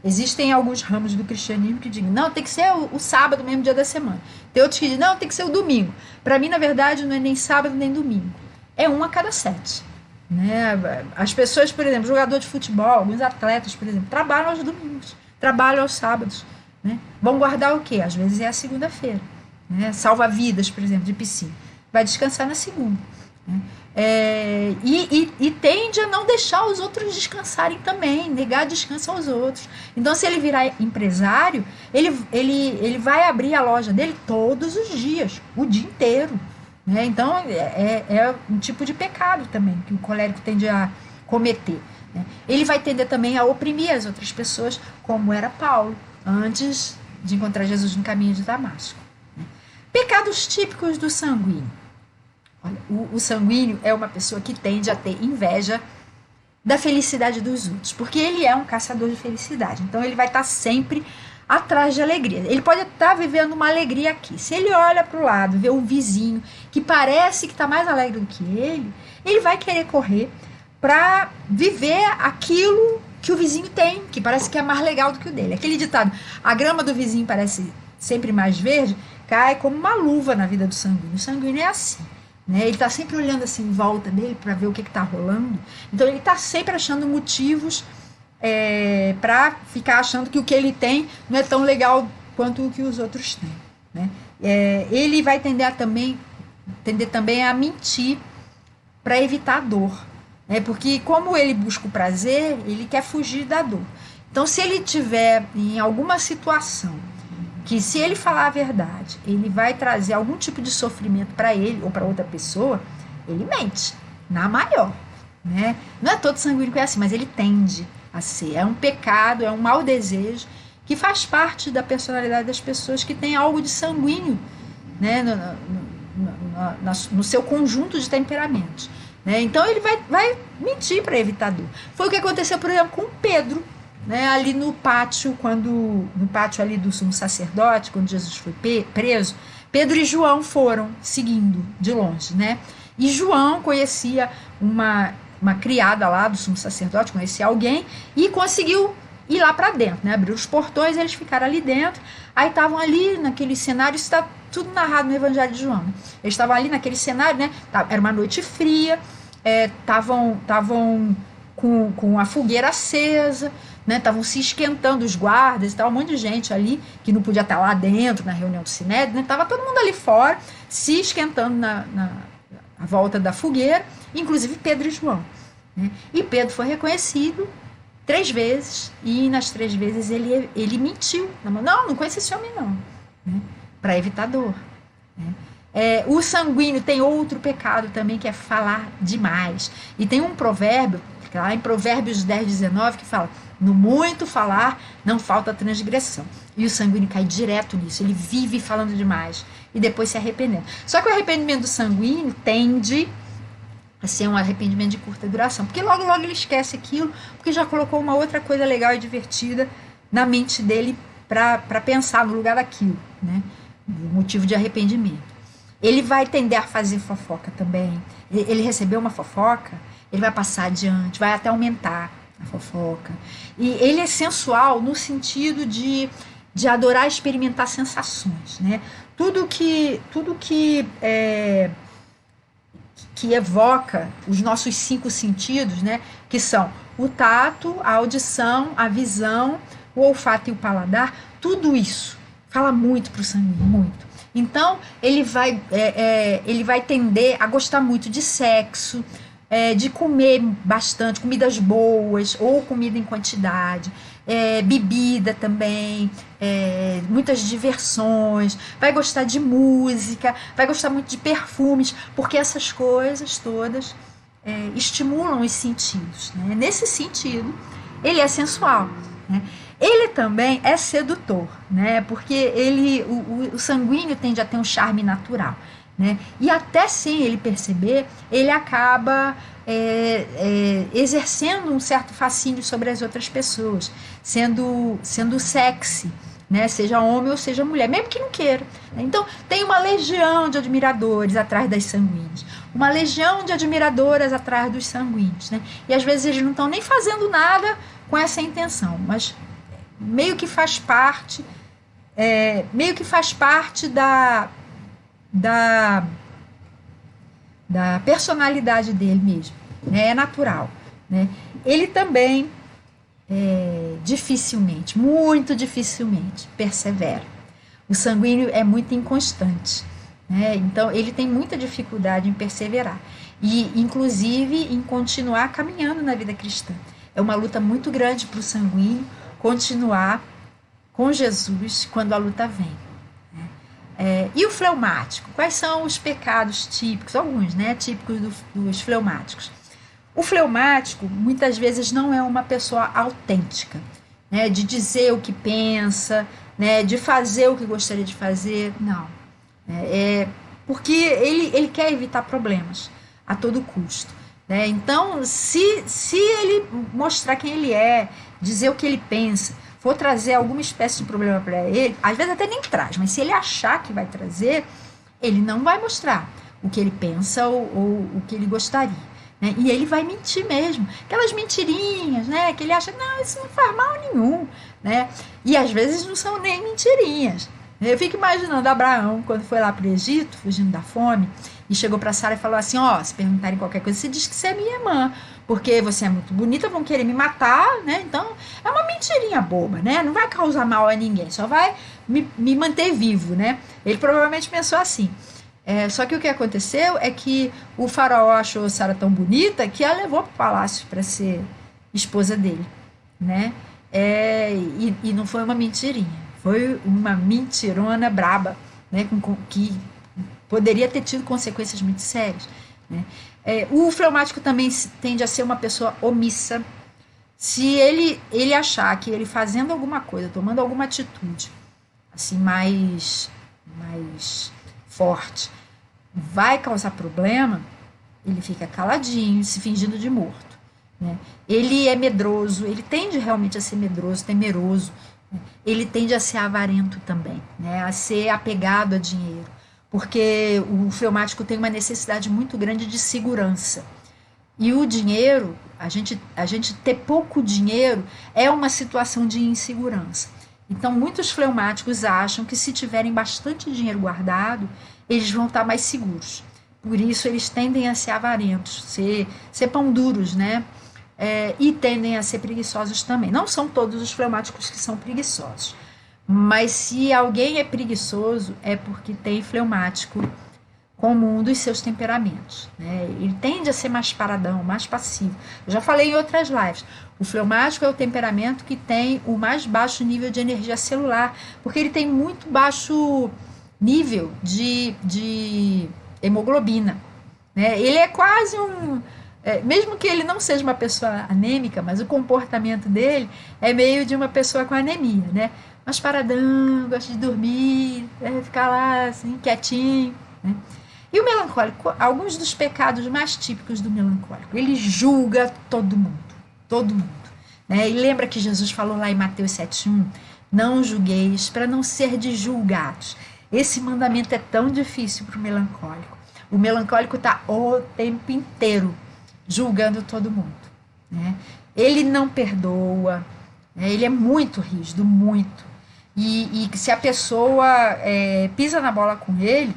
existem alguns ramos do cristianismo que dizem, não, tem que ser o sábado, mesmo dia da semana. Tem outros que dizem, não, tem que ser o domingo. Para mim, na verdade, não é nem sábado nem domingo. É 1 a cada 7. Né? As pessoas, por exemplo, jogador de futebol, alguns atletas, por exemplo, trabalham aos domingos, trabalham aos sábados, né? Vão guardar o quê? Às vezes é a segunda-feira, né? Salva-vidas, por exemplo, de piscina, vai descansar na segunda, né? E tende a não deixar os outros descansarem também, negar descanso aos outros. Então, se ele virar empresário, ele vai abrir a loja dele todos os dias, o dia inteiro. Então, é um tipo de pecado também que o colérico tende a cometer. Né? Ele vai tender também a oprimir as outras pessoas, como era Paulo, antes de encontrar Jesus no caminho de Damasco. Né? Pecados típicos do sanguíneo. Olha, o sanguíneo é uma pessoa que tende a ter inveja da felicidade dos outros, porque ele é um caçador de felicidade. Então, ele vai estar sempre atrás de alegria. Ele pode estar vivendo uma alegria aqui. Se ele olha para o lado, vê um vizinho que parece que está mais alegre do que ele vai querer correr para viver aquilo que o vizinho tem, que parece que é mais legal do que o dele. Aquele ditado, a grama do vizinho parece sempre mais verde, cai como uma luva na vida do sanguíneo. O sanguíneo é assim. Né? Ele está sempre olhando assim em volta dele para ver o que está rolando. Então, ele está sempre achando motivos para ficar achando que o que ele tem não é tão legal quanto o que os outros têm. Né? Ele vai tender também a mentir para evitar a dor. Né? Porque como ele busca o prazer, ele quer fugir da dor. Então, se ele tiver em alguma situação que, se ele falar a verdade, ele vai trazer algum tipo de sofrimento para ele ou para outra pessoa, ele mente, na maior. Né? Não é todo sanguíneo que é assim, mas ele tende a ser. É um pecado, é um mau desejo que faz parte da personalidade das pessoas que tem algo de sanguíneo, né, no seu conjunto de temperamentos. Né? Então ele vai mentir para evitar dor. Foi o que aconteceu, por exemplo, com Pedro, né, ali no pátio ali do sumo sacerdote, quando Jesus foi preso. Pedro e João foram seguindo de longe. Né? E João conhecia uma criada lá do sumo sacerdote, conhecia alguém e conseguiu ir lá para dentro, né? Abriu os portões, eles ficaram ali dentro, aí estavam ali naquele cenário, isso está tudo narrado no Evangelho de João. Eles estavam ali naquele cenário, né? Era uma noite fria, estavam com a fogueira acesa, né? Estavam se esquentando os guardas, estava um monte de gente ali que não podia estar lá dentro na reunião do Sinédrio, né? Estava todo mundo ali fora, se esquentando à volta da fogueira, inclusive Pedro e João. né? E Pedro foi reconhecido 3 vezes, e nas 3 vezes ele mentiu. Não conheço esse homem não, né? Para evitar dor, né? O sanguíneo tem outro pecado também, que é falar demais. E tem um provérbio, lá em Provérbios 10:19, que fala: no muito falar não falta transgressão. E o sanguíneo cai direto nisso, ele vive falando demais e depois se arrependendo. Só que o arrependimento do sanguíneo tende a ser um arrependimento de curta duração, porque logo ele esquece aquilo, porque já colocou uma outra coisa legal e divertida na mente dele para pensar no lugar daquilo, né? O motivo de arrependimento. Ele vai tender a fazer fofoca também. Ele recebeu uma fofoca, ele vai passar adiante, vai até aumentar a fofoca. E ele é sensual no sentido de adorar experimentar sensações, né? Tudo que evoca os nossos 5 sentidos, né? Que são o tato, a audição, a visão, o olfato e o paladar. Tudo isso fala muito para o sanguíneo, muito. Então, ele vai tender a gostar muito de sexo, de comer bastante, comidas boas ou comida em quantidade, bebida também, muitas diversões, vai gostar de música, vai gostar muito de perfumes, porque essas coisas todas estimulam os sentidos, né? Nesse sentido, ele é sensual, né? Ele também é sedutor, né? Porque o sanguíneo tende a ter um charme natural, né? E até sem ele perceber, ele acaba exercendo um certo fascínio sobre as outras pessoas, sendo sexy, né? Seja homem ou seja mulher, mesmo que não queira. Então, tem uma legião de admiradores atrás das sanguíneas, uma legião de admiradoras atrás dos sanguíneos, né? E às vezes eles não estão nem fazendo nada com essa intenção, mas meio que faz parte da personalidade dele mesmo, né? É natural, né? Ele também dificilmente, muito dificilmente persevera. O sanguíneo é muito inconstante, né? Então ele tem muita dificuldade em perseverar e inclusive em continuar caminhando na vida cristã. É uma luta muito grande para o sanguíneo continuar com Jesus quando a luta vem, né? E o fleumático? Quais são os pecados típicos? Alguns, né? Típicos dos fleumáticos. O fleumático, muitas vezes, não é uma pessoa autêntica, né? De dizer o que pensa, né? De fazer o que gostaria de fazer. Não. Porque ele quer evitar problemas a todo custo, né? Então, se ele mostrar quem ele é, dizer o que ele pensa, for trazer alguma espécie de problema para ele, às vezes até nem traz, mas se ele achar que vai trazer, ele não vai mostrar o que ele pensa ou o que ele gostaria, né? E ele vai mentir mesmo, aquelas mentirinhas, né? Que ele acha, não, isso não faz mal nenhum, né? E às vezes não são nem mentirinhas. Eu fico imaginando Abraão, quando foi lá para o Egito, fugindo da fome, e chegou para Sara e falou assim: se perguntarem qualquer coisa, você diz que você é minha irmã, porque você é muito bonita, vão querer me matar, né? Então, é uma mentirinha boba, né? Não vai causar mal a ninguém, só vai me manter vivo, né? Ele provavelmente pensou assim. Só que o que aconteceu é que o faraó achou Sara tão bonita que a levou para o palácio para ser esposa dele, né? E não foi uma mentirinha. Foi uma mentirona braba, né, que poderia ter tido consequências muito sérias, né? O fleumático também tende a ser uma pessoa omissa. Se ele achar que ele fazendo alguma coisa, tomando alguma atitude assim mais forte, vai causar problema, ele fica caladinho, se fingindo de morto, né? Ele é medroso, ele tende realmente a ser medroso, temeroso. Ele tende a ser avarento também, né? A ser apegado a dinheiro, porque o fleumático tem uma necessidade muito grande de segurança. E o dinheiro, a gente ter pouco dinheiro é uma situação de insegurança. Então, muitos fleumáticos acham que se tiverem bastante dinheiro guardado, eles vão estar mais seguros. Por isso, eles tendem a ser avarentos, ser pão duros, né? E tendem a ser preguiçosos também. Não são todos os fleumáticos que são preguiçosos, mas se alguém é preguiçoso é porque tem fleumático como um dos seus temperamentos, né? Ele tende a ser mais paradão, mais passivo. Eu já falei em outras lives. O fleumático é o temperamento que tem o mais baixo nível de energia celular, porque ele tem muito baixo nível de hemoglobina, né? Ele é quase mesmo que ele não seja uma pessoa anêmica, mas o comportamento dele é meio de uma pessoa com anemia, né? Mais paradão, gosta de dormir, ficar lá assim, quietinho, né? E o melancólico, alguns dos pecados mais típicos do melancólico, ele julga todo mundo, né? E lembra que Jesus falou lá em Mateus 7,1, não julgueis para não ser julgados. Esse mandamento é tão difícil para o melancólico. O melancólico está o tempo inteiro julgando todo mundo, né? Ele não perdoa, né? Ele é muito rígido, muito. E se a pessoa pisa na bola com ele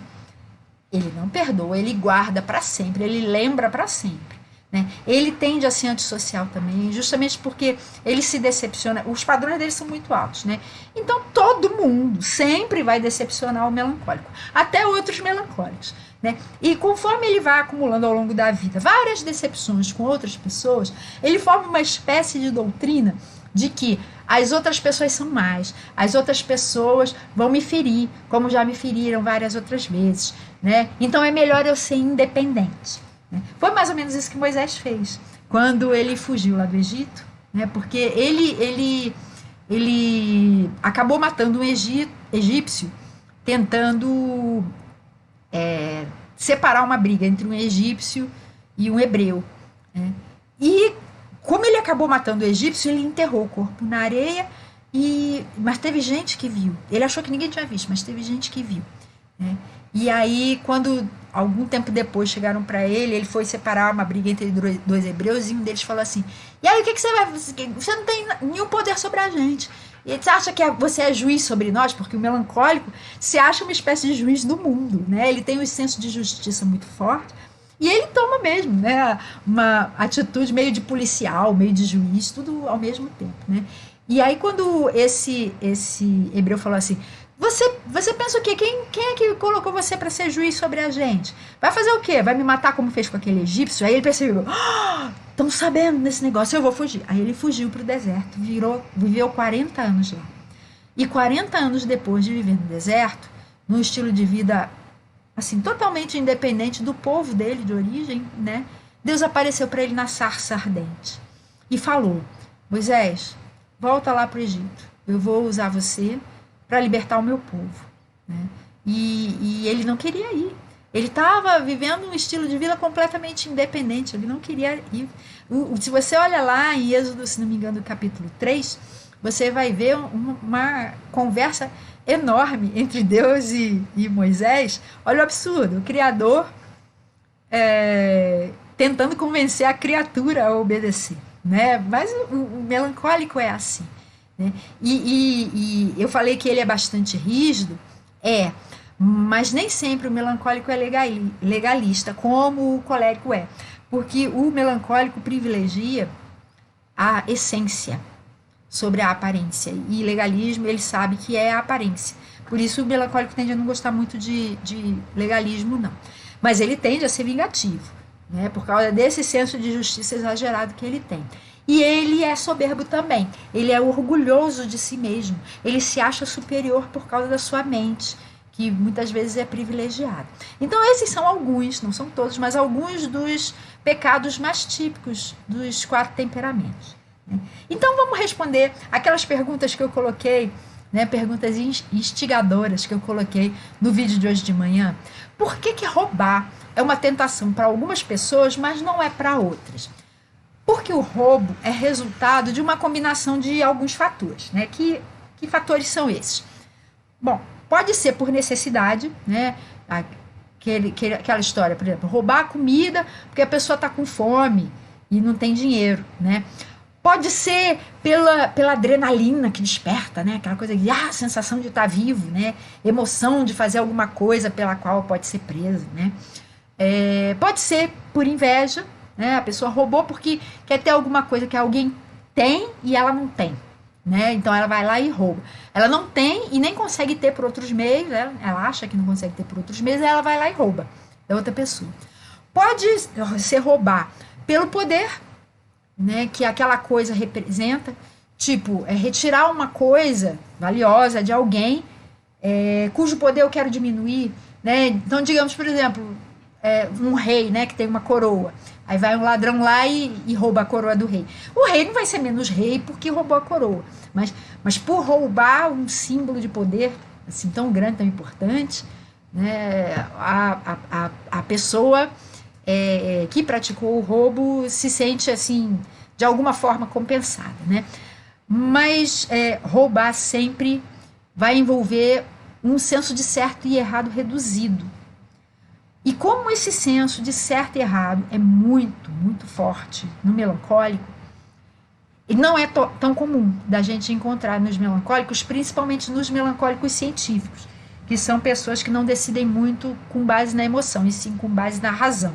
não perdoa, ele guarda para sempre, ele lembra para sempre, né? Ele tende a ser antissocial também, justamente porque ele se decepciona, os padrões dele são muito altos, né? Então todo mundo sempre vai decepcionar o melancólico, até outros melancólicos, né? E conforme ele vai acumulando ao longo da vida várias decepções com outras pessoas, ele forma uma espécie de doutrina de que as outras pessoas são más, as outras pessoas vão me ferir, como já me feriram várias outras vezes, né? Então é melhor eu ser independente, né? Foi mais ou menos isso que Moisés fez quando ele fugiu lá do Egito, né? Porque ele acabou matando um egípcio tentando separar uma briga entre um egípcio e um hebreu, né? E como ele acabou matando o egípcio, ele enterrou o corpo na areia, mas teve gente que viu. Ele achou que ninguém tinha visto, mas teve gente que viu, né? E aí, quando algum tempo depois chegaram para ele, ele foi separar uma briga entre dois hebreus, e um deles falou assim, e aí o que você vai fazer? Você não tem nenhum poder sobre a gente. E você acha que você é juiz sobre nós? Porque o melancólico se acha uma espécie de juiz do mundo, né? Ele tem um senso de justiça muito forte, e ele toma mesmo, né, uma atitude meio de policial, meio de juiz, tudo ao mesmo tempo, né? E aí quando esse hebreu falou assim, você pensa o quê? Quem é que colocou você para ser juiz sobre a gente? Vai fazer o quê? Vai me matar como fez com aquele egípcio? Aí ele percebeu, estão sabendo desse negócio, eu vou fugir. Aí ele fugiu para o deserto, viveu 40 anos lá. E 40 anos depois de viver no deserto, num estilo de vida assim, totalmente independente do povo dele, de origem, né? Deus apareceu para ele na sarça ardente e falou, Moisés, volta lá para o Egito, eu vou usar você para libertar o meu povo, né? E ele não queria ir, ele estava vivendo um estilo de vida completamente independente, ele não queria ir. Se você olha lá em Êxodo, se não me engano, capítulo 3, você vai ver uma conversa enorme entre Deus e Moisés. Olha o absurdo, o Criador tentando convencer a criatura a obedecer, né? Mas o melancólico é assim, né? E eu falei que ele é bastante rígido, mas nem sempre o melancólico é legalista, como o colérico é, porque o melancólico privilegia a essência sobre a aparência, e legalismo ele sabe que é a aparência, por isso o melancólico tende a não gostar muito de legalismo, não, mas ele tende a ser vingativo, né, por causa desse senso de justiça exagerado que ele tem. E ele é soberbo também, ele é orgulhoso de si mesmo, ele se acha superior por causa da sua mente, que muitas vezes é privilegiada. Então esses são alguns, não são todos, mas alguns dos pecados mais típicos dos 4 temperamentos. Então vamos responder aquelas perguntas que eu coloquei, né, perguntas instigadoras que eu coloquei no vídeo de hoje de manhã. Por que roubar é uma tentação para algumas pessoas, mas não é para outras? Porque o roubo é resultado de uma combinação de alguns fatores, né? Que fatores são esses? Bom, pode ser por necessidade, né? Aquela história, por exemplo, roubar a comida porque a pessoa está com fome e não tem dinheiro, né? Pode ser pela adrenalina que desperta, né? Aquela coisa de sensação de estar vivo, né? Emoção de fazer alguma coisa pela qual pode ser preso, né? Pode ser por inveja, né? A pessoa roubou porque quer ter alguma coisa que alguém tem e ela não tem, né? Então ela vai lá e rouba. Ela não tem e nem consegue ter por outros meios, ela acha que não consegue ter por outros meios, ela vai lá e rouba, da outra pessoa. Pode ser roubar pelo poder, né, que aquela coisa representa, tipo, retirar uma coisa valiosa de alguém cujo poder eu quero diminuir, né? Então, digamos, por exemplo, um rei, né, que tem uma coroa. Aí vai um ladrão lá e rouba a coroa do rei. O rei não vai ser menos rei porque roubou a coroa, mas por roubar um símbolo de poder assim tão grande, tão importante, né, a pessoa que praticou o roubo se sente assim de alguma forma compensada, né? Mas roubar sempre vai envolver um senso de certo e errado reduzido. E como esse senso de certo e errado é muito, muito forte no melancólico, e não é tão comum da gente encontrar nos melancólicos, principalmente nos melancólicos científicos, que são pessoas que não decidem muito com base na emoção, e sim com base na razão.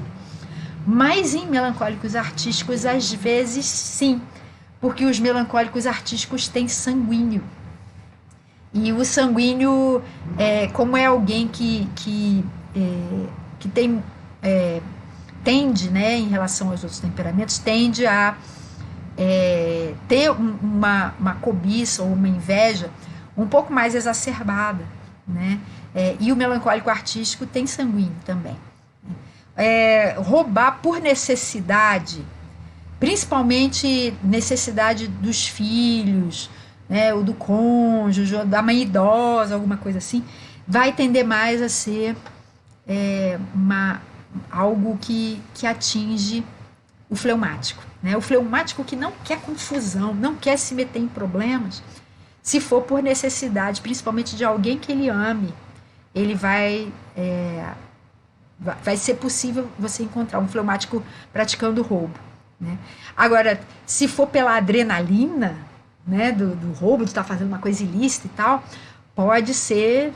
Mas em melancólicos artísticos, às vezes, sim, porque os melancólicos artísticos têm sanguíneo. E o sanguíneo, como é alguém que tem, tende, né, em relação aos outros temperamentos, tende a ter uma cobiça ou uma inveja um pouco mais exacerbada, né? E o melancólico artístico tem sanguíneo também. Roubar por necessidade, principalmente necessidade dos filhos, né, ou do cônjuge, ou da mãe idosa, alguma coisa assim, vai tender mais a ser algo que atinge o fleumático, né? O fleumático que não quer confusão, não quer se meter em problemas, se for por necessidade, principalmente de alguém que ele ame, ele vai ser possível você encontrar um fleumático praticando roubo, né? Agora, se for pela adrenalina, né, do roubo, de estar fazendo uma coisa ilícita e tal, pode ser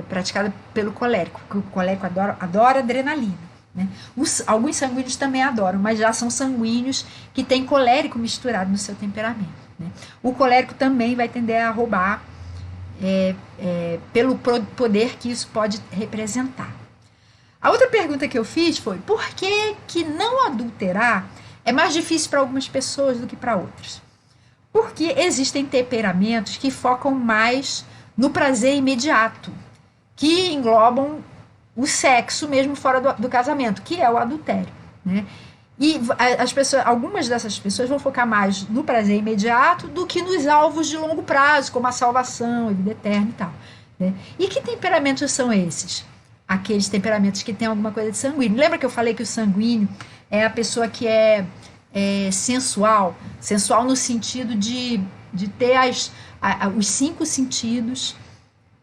praticada pelo colérico, porque o colérico adora adrenalina, né? Alguns sanguíneos também adoram, mas já são sanguíneos que têm colérico misturado no seu temperamento, né? O colérico também vai tender a roubar pelo poder que isso pode representar. A outra pergunta que eu fiz foi: por que não adulterar é mais difícil para algumas pessoas do que para outras? Porque existem temperamentos que focam mais no prazer imediato, que englobam o sexo mesmo fora do casamento, que é o adultério, né? E algumas dessas pessoas vão focar mais no prazer imediato do que nos alvos de longo prazo, como a salvação, a vida eterna e tal, né? E que temperamentos são esses? Aqueles temperamentos que têm alguma coisa de sanguíneo. Lembra que eu falei que o sanguíneo é a pessoa que é sensual no sentido de ter os 5 sentidos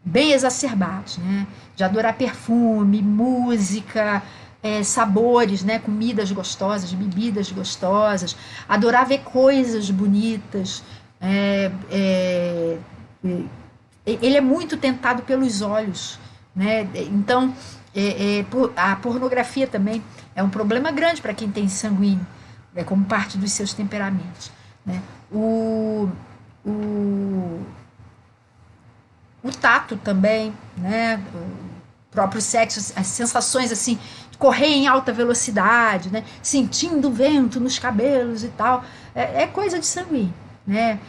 bem exacerbados, né? De adorar perfume, música, sabores, né? Comidas gostosas, bebidas gostosas, adorar ver coisas bonitas. Ele é muito tentado pelos olhos, né? Então, a pornografia também é um problema grande para quem tem sanguíneo, como parte dos seus temperamentos, né? O tato também, né? O próprio sexo, as sensações assim, de correr em alta velocidade, né? Sentindo o vento nos cabelos e tal, é coisa de sanguíneo, né?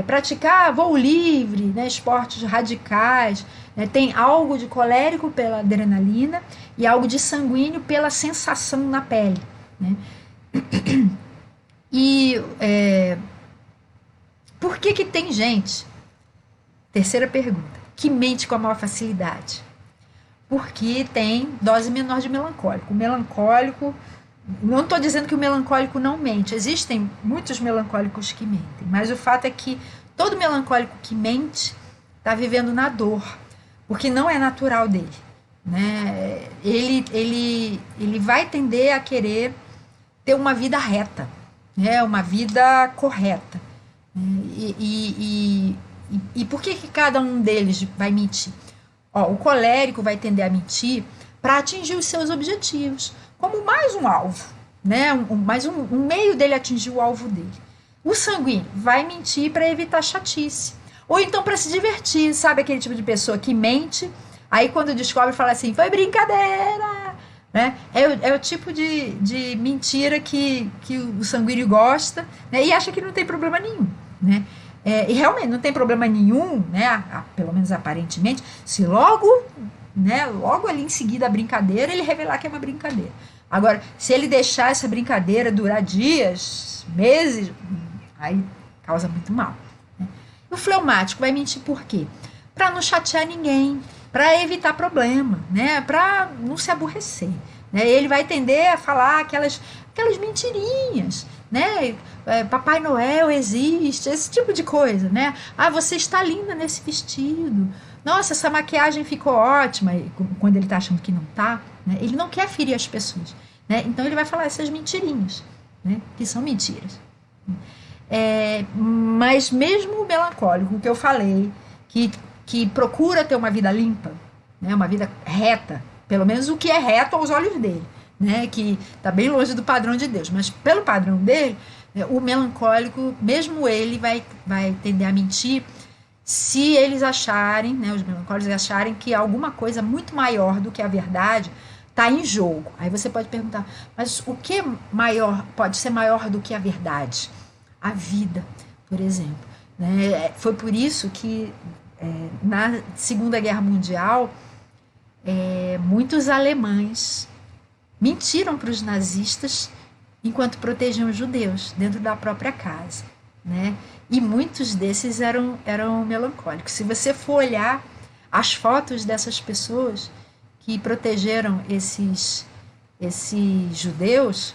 Praticar voo livre, né? Esportes radicais, né? Tem algo de colérico pela adrenalina e algo de sanguíneo pela sensação na pele, né? E por que tem gente, terceira pergunta, que mente com a maior facilidade? Porque tem dose menor de melancólico. O melancólico, não estou dizendo que o melancólico não mente, existem muitos melancólicos que mentem, mas o fato é que todo melancólico que mente está vivendo na dor, porque não é natural dele, né? Ele vai tender a querer ter uma vida reta, né? Uma vida correta. E por que cada um deles vai mentir? O colérico vai tender a mentir para atingir os seus objetivos, como mais um alvo, né? Mais um meio dele atingir o alvo dele. O sanguíneo vai mentir para evitar chatice, ou então para se divertir, sabe aquele tipo de pessoa que mente, aí quando descobre fala assim, foi brincadeira, né? É o tipo de mentira que o sanguíneo gosta, né? E acha que não tem problema nenhum, né? E realmente não tem problema nenhum, né? Pelo menos aparentemente, se logo, né? Logo ali em seguida a brincadeira, ele revelar que é uma brincadeira. Agora, se ele deixar essa brincadeira durar dias, meses, aí causa muito mal, né? O fleumático vai mentir por quê? Para não chatear ninguém, para evitar problema, né? Para não se aborrecer, né? Ele vai tender a falar aquelas mentirinhas, né? Papai Noel existe, esse tipo de coisa, né? Ah, você está linda nesse vestido. Nossa, essa maquiagem ficou ótima. Quando ele está achando que não está, né? Ele não quer ferir as pessoas, né? Então ele vai falar essas mentirinhas, né? Que são mentiras. Mas mesmo o melancólico que eu falei, que procura ter uma vida limpa, né? Uma vida reta, pelo menos o que é reto aos olhos dele, né? Que está bem longe do padrão de Deus, mas pelo padrão dele, o melancólico, mesmo ele vai tender a mentir se eles acharem, né, os melancólicos acharem que alguma coisa muito maior do que a verdade está em jogo. Aí você pode perguntar, mas o que maior pode ser maior do que a verdade? A vida, por exemplo, né? Foi por isso que na Segunda Guerra Mundial muitos alemães mentiram para os nazistas enquanto protegiam os judeus dentro da própria casa, né? E muitos desses eram melancólicos. Se você for olhar as fotos dessas pessoas que protegeram esses judeus,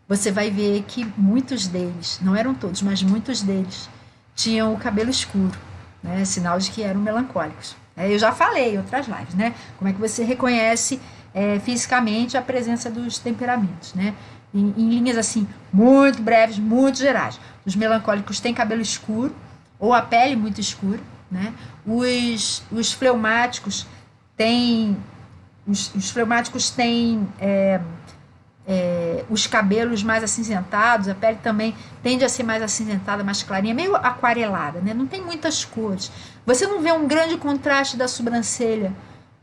você vai ver que muitos deles, não eram todos, mas muitos deles, tinham o cabelo escuro, né? Sinal de que eram melancólicos. Eu já falei em outras lives, né? Como é que você reconhece fisicamente a presença dos temperamentos, né? Em linhas assim, muito breves, muito gerais. Os melancólicos têm cabelo escuro, ou a pele muito escura, né? Os fleumáticos têm os cabelos mais acinzentados, a pele também tende a ser mais acinzentada, mais clarinha, meio aquarelada, né? Não tem muitas cores. Você não vê um grande contraste da sobrancelha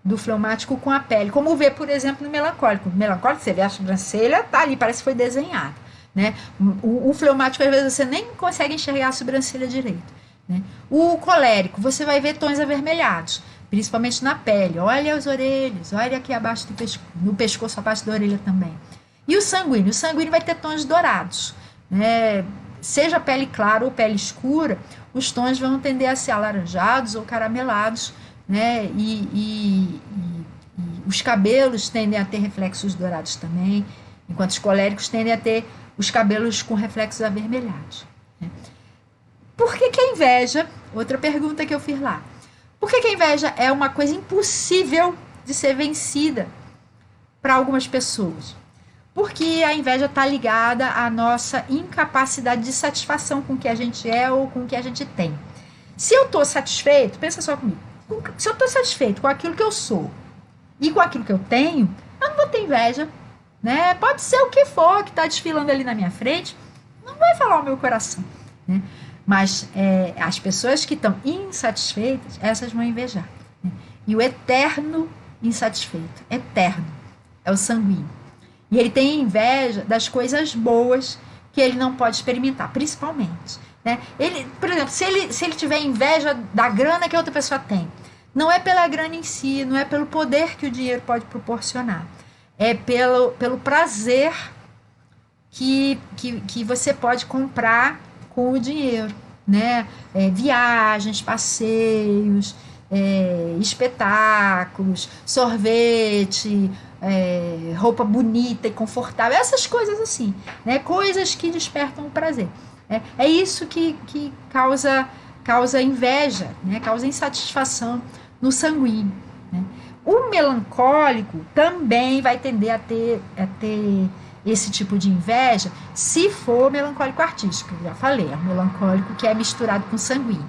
do fleumático com a pele, como vê, por exemplo, no melancólico. No melancólico, você vê a sobrancelha, tá ali, parece que foi desenhada, né? O fleumático, às vezes, você nem consegue enxergar a sobrancelha direito, né? O colérico, você vai ver tons avermelhados, principalmente na pele. Olha as orelhas, olha aqui abaixo do pescoço, no pescoço, abaixo da orelha também. E o sanguíneo vai ter tons dourados, né? Seja pele clara ou pele escura, os tons vão tender a ser alaranjados ou caramelados, né? E os cabelos tendem a ter reflexos dourados também, enquanto os coléricos tendem a ter os cabelos com reflexos avermelhados, né? Por que a inveja? Outra pergunta que eu fiz lá. Por que a inveja é uma coisa impossível de ser vencida para algumas pessoas? Porque a inveja está ligada à nossa incapacidade de satisfação com o que a gente é ou com o que a gente tem. Se eu estou satisfeito, pensa só comigo, se eu estou satisfeito com aquilo que eu sou e com aquilo que eu tenho, eu não vou ter inveja, né? Pode ser o que for que está desfilando ali na minha frente, não vai falar o meu coração, né? Mas as pessoas que estão insatisfeitas, essas vão invejar, né? E o eterno insatisfeito, eterno, é o sanguíneo. E ele tem inveja das coisas boas que ele não pode experimentar, principalmente, né? Ele, por exemplo, se ele tiver inveja da grana que a outra pessoa tem, não é pela grana em si, não é pelo poder que o dinheiro pode proporcionar, é pelo prazer que você pode comprar com o dinheiro, né? Viagens, passeios, espetáculos, sorvete, roupa bonita e confortável, essas coisas assim, né? Coisas que despertam o prazer. É isso que causa inveja, né? Causa insatisfação no sanguíneo, né? O melancólico também vai tender a ter esse tipo de inveja se for melancólico artístico, eu já falei, é um melancólico que é misturado com sanguíneo.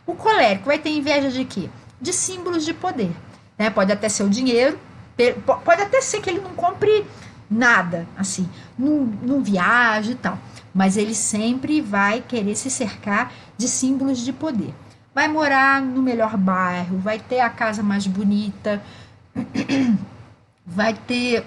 O colérico vai ter inveja de quê? De símbolos de poder, né? Pode até ser o dinheiro, pode até ser que ele não compre nada, assim, não viaje e tal, mas ele sempre vai querer se cercar de símbolos de poder. Vai morar no melhor bairro, vai ter a casa mais bonita, vai ter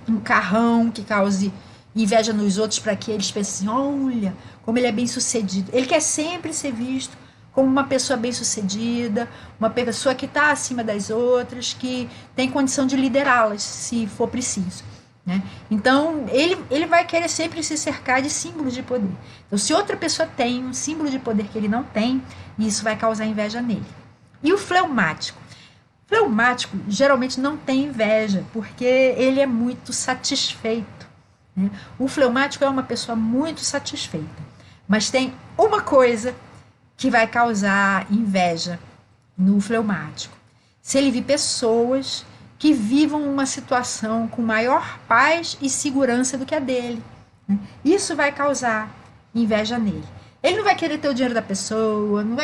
um carrão que cause inveja nos outros para que eles pensem, olha, como ele é bem sucedido. Ele quer sempre ser visto como uma pessoa bem sucedida, uma pessoa que está acima das outras, que tem condição de liderá-las, se for preciso. Né? Então, ele vai querer sempre se cercar de símbolos de poder. Então, se outra pessoa tem um símbolo de poder que ele não tem, isso vai causar inveja nele. E o fleumático? O fleumático geralmente não tem inveja, porque ele é muito satisfeito. Né? O fleumático é uma pessoa muito satisfeita. Mas tem uma coisa que vai causar inveja no fleumático. Se ele vir pessoas que vivam uma situação com maior paz e segurança do que a dele. Né? Isso vai causar inveja nele. Ele não vai querer ter o dinheiro da pessoa, ele não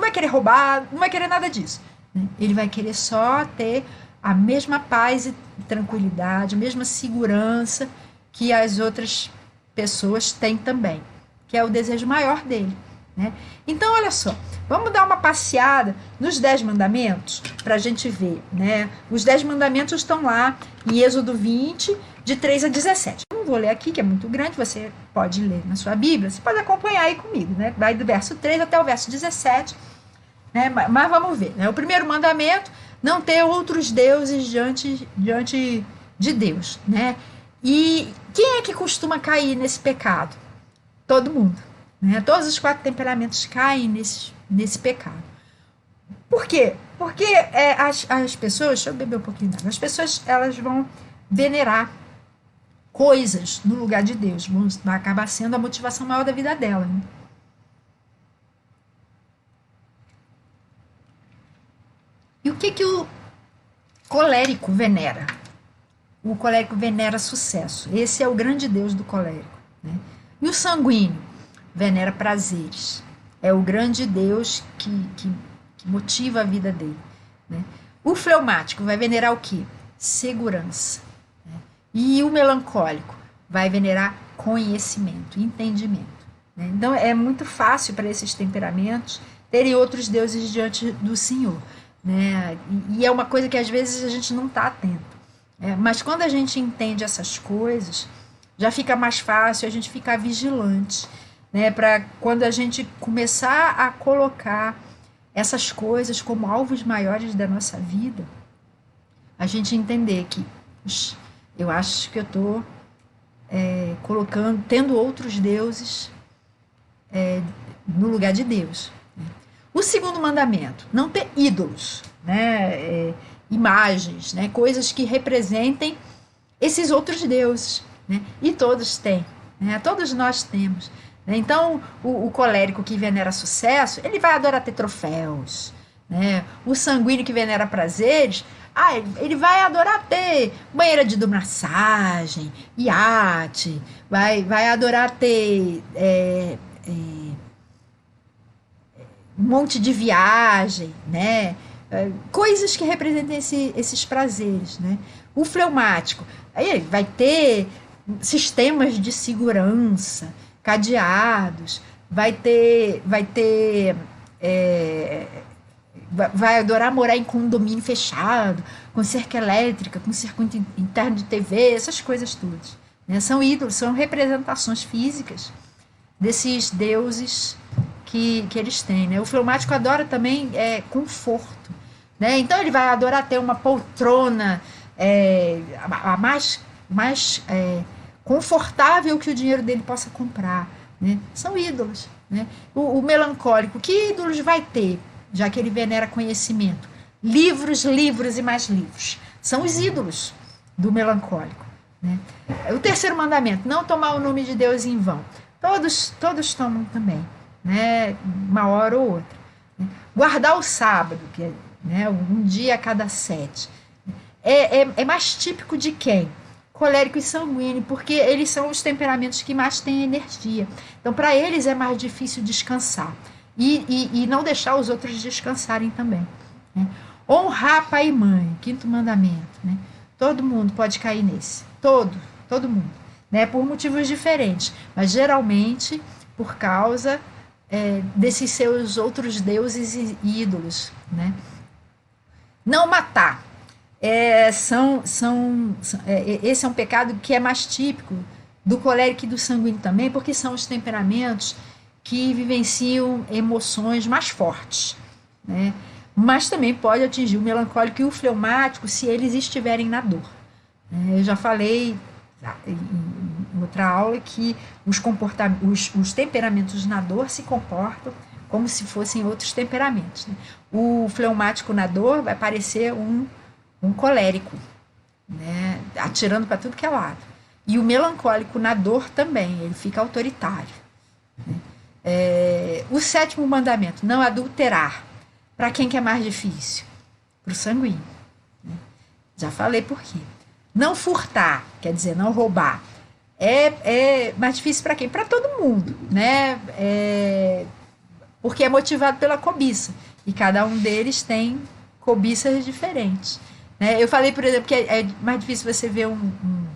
vai querer roubar, não vai querer nada disso. Né? Ele vai querer só ter a mesma paz e tranquilidade, a mesma segurança que as outras pessoas têm também, que é o desejo maior dele. Né? Então, olha só, vamos dar uma passeada nos 10 mandamentos para a gente ver. Né? Os 10 mandamentos estão lá em Êxodo 20, de 3 a 17. Eu não vou ler aqui, que é muito grande, você pode ler na sua Bíblia, você pode acompanhar aí comigo. Né? Vai do verso 3 até o verso 17. Né? Mas vamos ver. Né? O primeiro mandamento, não ter outros deuses diante de Deus. Né? E quem é que costuma cair nesse pecado? Todo mundo. Né? Todos os 4 temperamentos caem nesse pecado. Por quê? Porque as pessoas, deixa eu beber um pouquinho d'água, as pessoas elas vão venerar coisas no lugar de Deus, vai acabar sendo a motivação maior da vida dela. Né? E o que o colérico venera? O colérico venera sucesso. Esse é o grande Deus do colérico. Né? E o sanguíneo venera prazeres. É o grande Deus que motiva a vida dele. Né? O fleumático vai venerar o quê? Segurança. Né? E o melancólico vai venerar conhecimento, entendimento. Né? Então é muito fácil para esses temperamentos terem outros deuses diante do Senhor. Né? E é uma coisa que às vezes a gente não está atento. Mas quando a gente entende essas coisas, já fica mais fácil a gente ficar vigilante. Né, para quando a gente começar a colocar essas coisas como alvos maiores da nossa vida, a gente entender que eu acho que eu estou tendo outros deuses no lugar de Deus. Né? O segundo mandamento, não ter ídolos, né, imagens, né, coisas que representem esses outros deuses. Né? E todos têm, né? Todos nós temos. Então, o colérico que venera sucesso, ele vai adorar ter troféus. Né? O sanguíneo que venera prazeres, ele vai adorar ter banheira de hidromassagem, iate, vai adorar ter um monte de viagem, né? Coisas que representem esses prazeres. Né? O fleumático, aí ele vai ter sistemas de segurança, cadeados, vai adorar morar em condomínio fechado, com cerca elétrica, com circuito interno de TV, essas coisas todas. Né? São ídolos, são representações físicas desses deuses que eles têm. Né? O fleumático adora também conforto. Né? Então ele vai adorar ter uma poltrona a mais confortável que o dinheiro dele possa comprar. Né? São ídolos. Né? O melancólico, que ídolos vai ter, já que ele venera conhecimento? Livros, livros e mais livros. São os ídolos do melancólico. Né? O terceiro mandamento, não tomar o nome de Deus em vão. Todos tomam também, né? Uma hora ou outra. Né? Guardar o sábado, que é, né, um dia a cada 7. É mais típico de quem? Colérico e sanguíneo, porque eles são os temperamentos que mais têm energia. Então, para eles é mais difícil descansar. E não deixar os outros descansarem também. Né? Honrar pai e mãe, 5º mandamento. Né? Todo mundo pode cair nesse. Todo mundo. Né? Por motivos diferentes. Mas, geralmente, por causa desses seus outros deuses e ídolos. Né? Não matar. Esse é um pecado que é mais típico do colérico e do sanguíneo também, porque são os temperamentos que vivenciam emoções mais fortes, né? Mas também pode atingir o melancólico e o fleumático se eles estiverem na dor. Eu já falei em outra aula que os temperamentos na dor se comportam como se fossem outros temperamentos, né? O fleumático na dor vai parecer um colérico, né? Atirando para tudo que é lado. E o melancólico na dor também, ele fica autoritário, né? O sétimo mandamento, não adulterar. Para quem que é mais difícil? Para o sanguíneo, né? Já falei por quê. Não furtar, quer dizer, não roubar. É mais difícil para quem? Para todo mundo, né? Porque é motivado pela cobiça. E cada um deles tem cobiças diferentes, né? Eu falei, por exemplo, que é mais difícil você ver um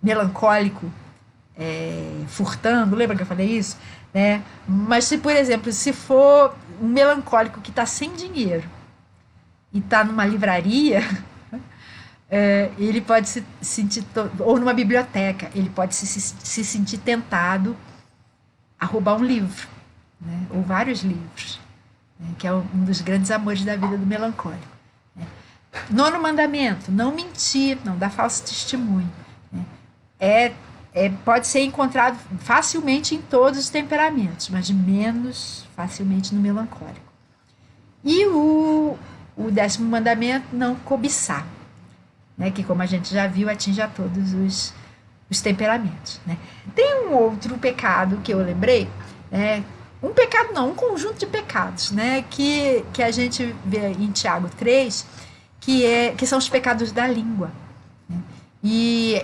melancólico furtando, lembra que eu falei isso? Né? Mas se, por exemplo, se for um melancólico que está sem dinheiro e está numa livraria, ele pode se sentir, ou numa biblioteca, ele pode se sentir tentado a roubar um livro, né? Ou vários livros, né? Que é um dos grandes amores da vida do melancólico, né? Nono mandamento, não mentir, não dar falso testemunho, né? Pode ser encontrado facilmente em todos os temperamentos, mas menos facilmente no melancólico. E o 10º mandamento, não cobiçar, né? Que, como a gente já viu, atinge a todos os temperamentos, né? Tem um outro pecado que eu lembrei, um pecado não, um conjunto de pecados, né? Que a gente vê em Tiago 3, que são os pecados da língua, né? E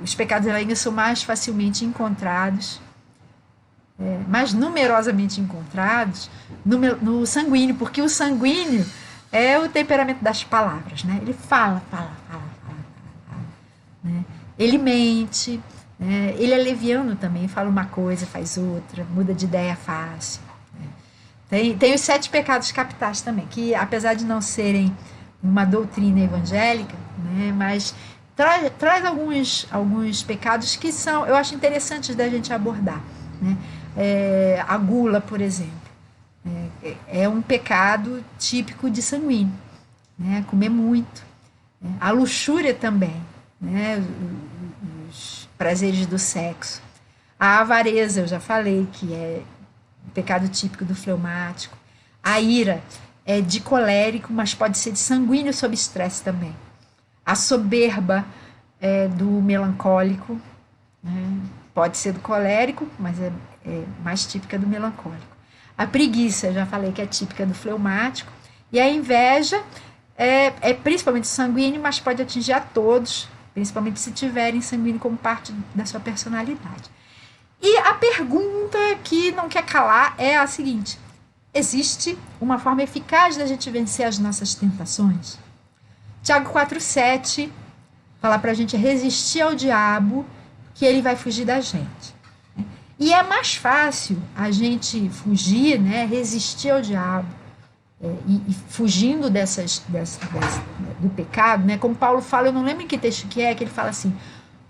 os pecados da língua são mais facilmente encontrados, mais numerosamente encontrados no sanguíneo, porque o sanguíneo é o temperamento das palavras, né? Ele fala, né? Ele mente, né? Ele é leviano também, fala uma coisa, faz outra, muda de ideia fácil, né? Tem os 7 pecados capitais também, que apesar de não serem uma doutrina evangélica, né, mas traz alguns pecados que eu acho interessantes da gente abordar, né? A gula, por exemplo, é um pecado típico de sanguíneo, né? Comer muito, né? A luxúria também, né? Os prazeres do sexo. A avareza, eu já falei, que é um pecado típico do fleumático. A ira é de colérico, mas pode ser de sanguíneo sob estresse também. A soberba do melancólico, né? Pode ser do colérico, mas é mais típica do melancólico. A preguiça, já falei que é típica do fleumático. E a inveja é principalmente sanguíneo, mas pode atingir a todos, principalmente se tiverem sanguíneo como parte da sua personalidade. E a pergunta que não quer calar é a seguinte: existe uma forma eficaz da gente vencer as nossas tentações? Tiago 4,7 fala para a gente resistir ao diabo, que ele vai fugir da gente. E é mais fácil a gente fugir, né, resistir ao diabo, e fugindo do pecado, né? Como Paulo fala, eu não lembro em que texto que ele fala assim,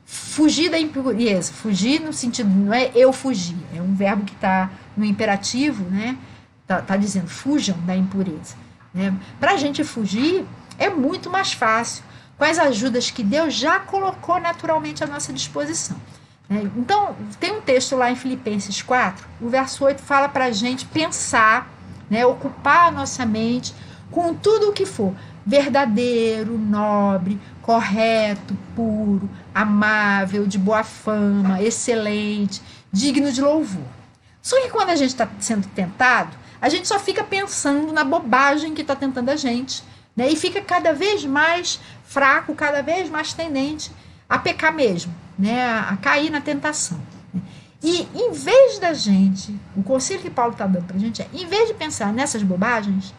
fugir da impureza. Fugir no sentido, não é eu fugir, é um verbo que está no imperativo, né? Tá dizendo, fujam da impureza, né? Para a gente fugir é muito mais fácil, com as ajudas que Deus já colocou naturalmente à nossa disposição, né? Então, tem um texto lá em Filipenses 4, o verso 8 fala para a gente pensar, né, ocupar a nossa mente com tudo o que for verdadeiro, nobre, correto, puro, amável, de boa fama, excelente, digno de louvor. Só que quando a gente está sendo tentado, a gente só fica pensando na bobagem que está tentando a gente, né? E fica cada vez mais fraco, cada vez mais tendente a pecar mesmo, né? A cair na tentação. E em vez da gente, o conselho que Paulo está dando para a gente é, em vez de pensar nessas bobagens,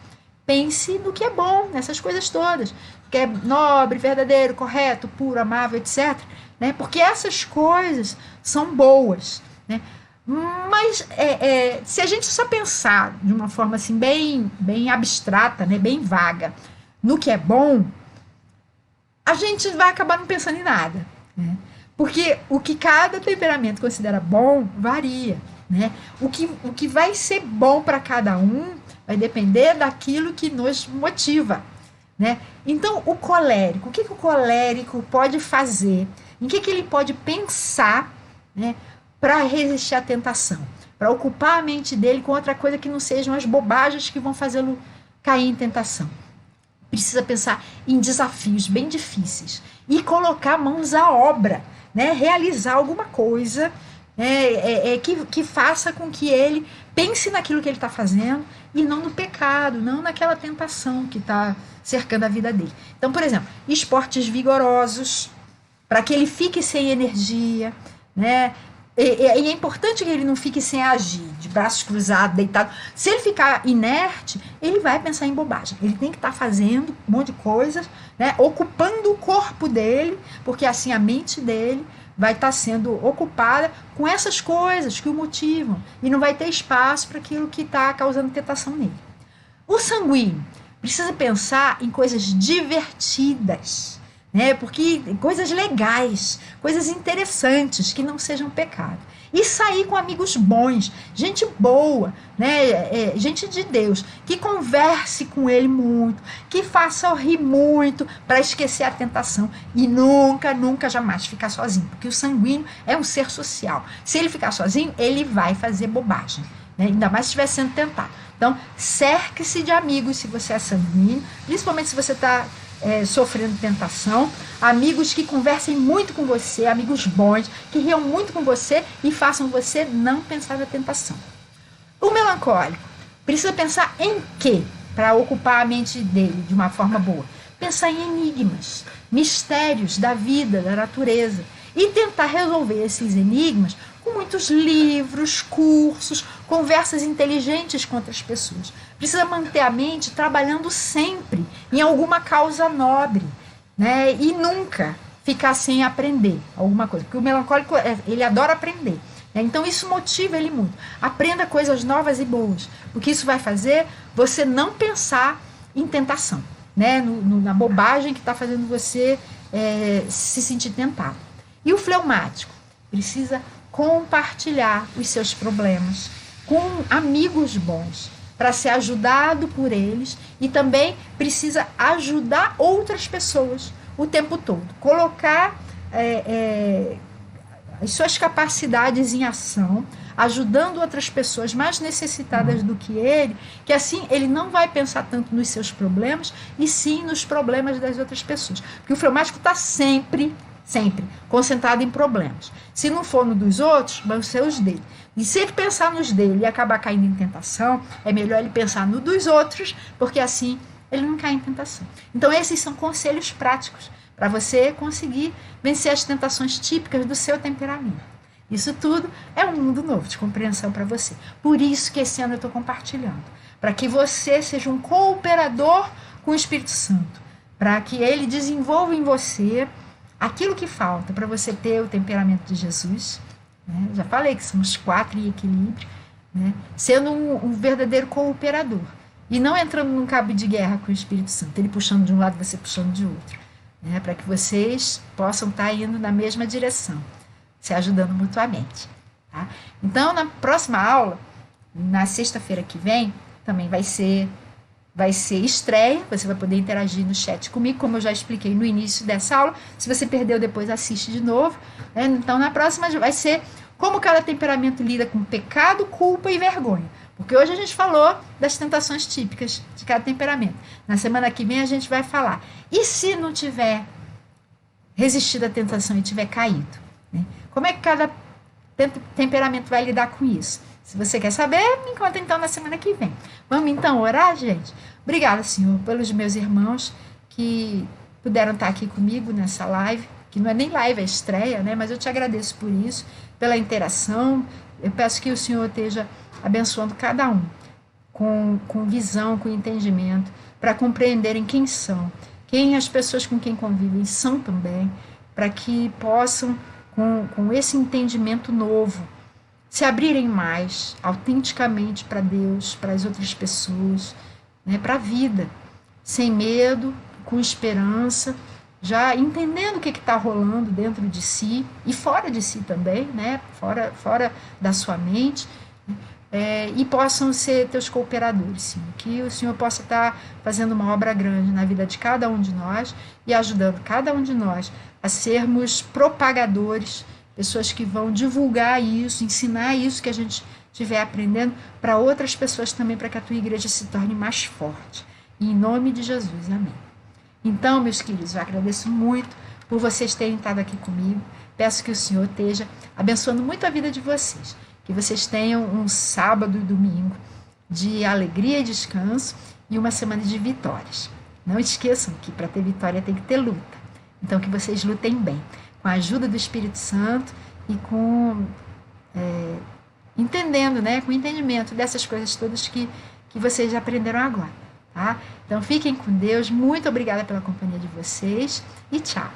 pense no que é bom, nessas coisas todas, que é nobre, verdadeiro, correto, puro, amável, etc., né? Porque essas coisas são boas, né? Mas se a gente só pensar de uma forma assim bem abstrata, né, bem vaga, no que é bom, a gente vai acabar não pensando em nada, né? Porque o que cada temperamento considera bom varia, né? O que vai ser bom para cada um vai depender daquilo que nos motiva, né? Então, o colérico, o que o colérico pode fazer? Em que ele pode pensar, né, para resistir à tentação? Para ocupar a mente dele com outra coisa que não sejam as bobagens que vão fazê-lo cair em tentação. Precisa pensar em desafios bem difíceis e colocar mãos à obra, né? Realizar alguma coisa que faça com que ele pense naquilo que ele está fazendo e não no pecado, não naquela tentação que está cercando a vida dele. Então, por exemplo, esportes vigorosos, para que ele fique sem energia, né? E é importante que ele não fique sem agir, de braços cruzados, deitado. Se ele ficar inerte, ele vai pensar em bobagem. Ele tem que estar fazendo um monte de coisas, né? Ocupando o corpo dele, porque assim a mente dele vai estar sendo ocupada com essas coisas que o motivam. E não vai ter espaço para aquilo que está causando tentação nele. O sanguíneo precisa pensar em coisas divertidas, né? Porque coisas legais, coisas interessantes, que não sejam pecado. E sair com amigos bons, gente boa, né? Gente de Deus, que converse com ele muito, que faça rir muito para esquecer a tentação e nunca, nunca, jamais ficar sozinho, porque o sanguíneo é um ser social. Se ele ficar sozinho, ele vai fazer bobagem, né? Ainda mais se estiver sendo tentado. Então, cerque-se de amigos se você é sanguíneo, principalmente se você está sofrendo tentação, amigos que conversem muito com você, amigos bons, que riam muito com você e façam você não pensar na tentação. O melancólico precisa pensar em quê para ocupar a mente dele de uma forma boa? Pensar em enigmas, mistérios da vida, da natureza e tentar resolver esses enigmas com muitos livros, cursos, conversas inteligentes com outras pessoas. Precisa manter a mente trabalhando sempre em alguma causa nobre, né? E nunca ficar sem aprender alguma coisa. Porque o melancólico, ele adora aprender, né? Então isso motiva ele muito. Aprenda coisas novas e boas, porque isso vai fazer você não pensar em tentação, né? Na bobagem que está fazendo você se sentir tentado. E o fleumático precisa compartilhar os seus problemas com amigos bons, para ser ajudado por eles, e também precisa ajudar outras pessoas o tempo todo. Colocar as suas capacidades em ação, ajudando outras pessoas mais necessitadas do que ele, que assim ele não vai pensar tanto nos seus problemas, e sim nos problemas das outras pessoas. Porque o fleumático está sempre concentrado em problemas. Se não for no dos outros, vão ser os dele. E se ele pensar nos dele e acabar caindo em tentação, é melhor ele pensar no dos outros, porque assim ele não cai em tentação. Então esses são conselhos práticos para você conseguir vencer as tentações típicas do seu temperamento. Isso tudo é um mundo novo de compreensão para você. Por isso que esse ano eu estou compartilhando, para que você seja um cooperador com o Espírito Santo, para que ele desenvolva em você aquilo que falta para você ter o temperamento de Jesus, né? Já falei que somos 4 em equilíbrio, né? Sendo um verdadeiro cooperador e não entrando num cabo de guerra com o Espírito Santo, ele puxando de um lado, você puxando de outro, né? Para que vocês possam estar indo na mesma direção, se ajudando mutuamente, tá? Então, na próxima aula, na sexta-feira que vem, também vai ser estreia, você vai poder interagir no chat comigo, como eu já expliquei no início dessa aula. Se você perdeu, depois assiste de novo, né? Então, na próxima vai ser como cada temperamento lida com pecado, culpa e vergonha. Porque hoje a gente falou das tentações típicas de cada temperamento. Na semana que vem a gente vai falar. E se não tiver resistido à tentação e tiver caído, né? Como é que cada temperamento vai lidar com isso? Se você quer saber, me conta então na semana que vem. Vamos então orar, gente? Obrigada, Senhor, pelos meus irmãos que puderam estar aqui comigo nessa live, que não é nem live, é estreia, né? Mas eu te agradeço por isso, pela interação. Eu peço que o Senhor esteja abençoando cada um, com visão, com entendimento, para compreenderem quem são, quem as pessoas com quem convivem são também, para que possam, com esse entendimento novo, se abrirem mais autenticamente para Deus, para as outras pessoas, né, para a vida, sem medo, com esperança, já entendendo o que está rolando dentro de si e fora de si também, né? Fora da sua mente, e possam ser teus cooperadores, Senhor. Que o Senhor possa estar fazendo uma obra grande na vida de cada um de nós e ajudando cada um de nós a sermos propagadores, pessoas que vão divulgar isso, ensinar isso que a gente estiver aprendendo para outras pessoas também, para que a tua igreja se torne mais forte. E em nome de Jesus, amém. Então, meus queridos, eu agradeço muito por vocês terem estado aqui comigo. Peço que o Senhor esteja abençoando muito a vida de vocês. Que vocês tenham um sábado e domingo de alegria e descanso e uma semana de vitórias. Não esqueçam que para ter vitória tem que ter luta. Então, que vocês lutem bem, com a ajuda do Espírito Santo e com entendendo, né, com o entendimento dessas coisas todas que vocês já aprenderam agora. Tá? Então, fiquem com Deus. Muito obrigada pela companhia de vocês e tchau.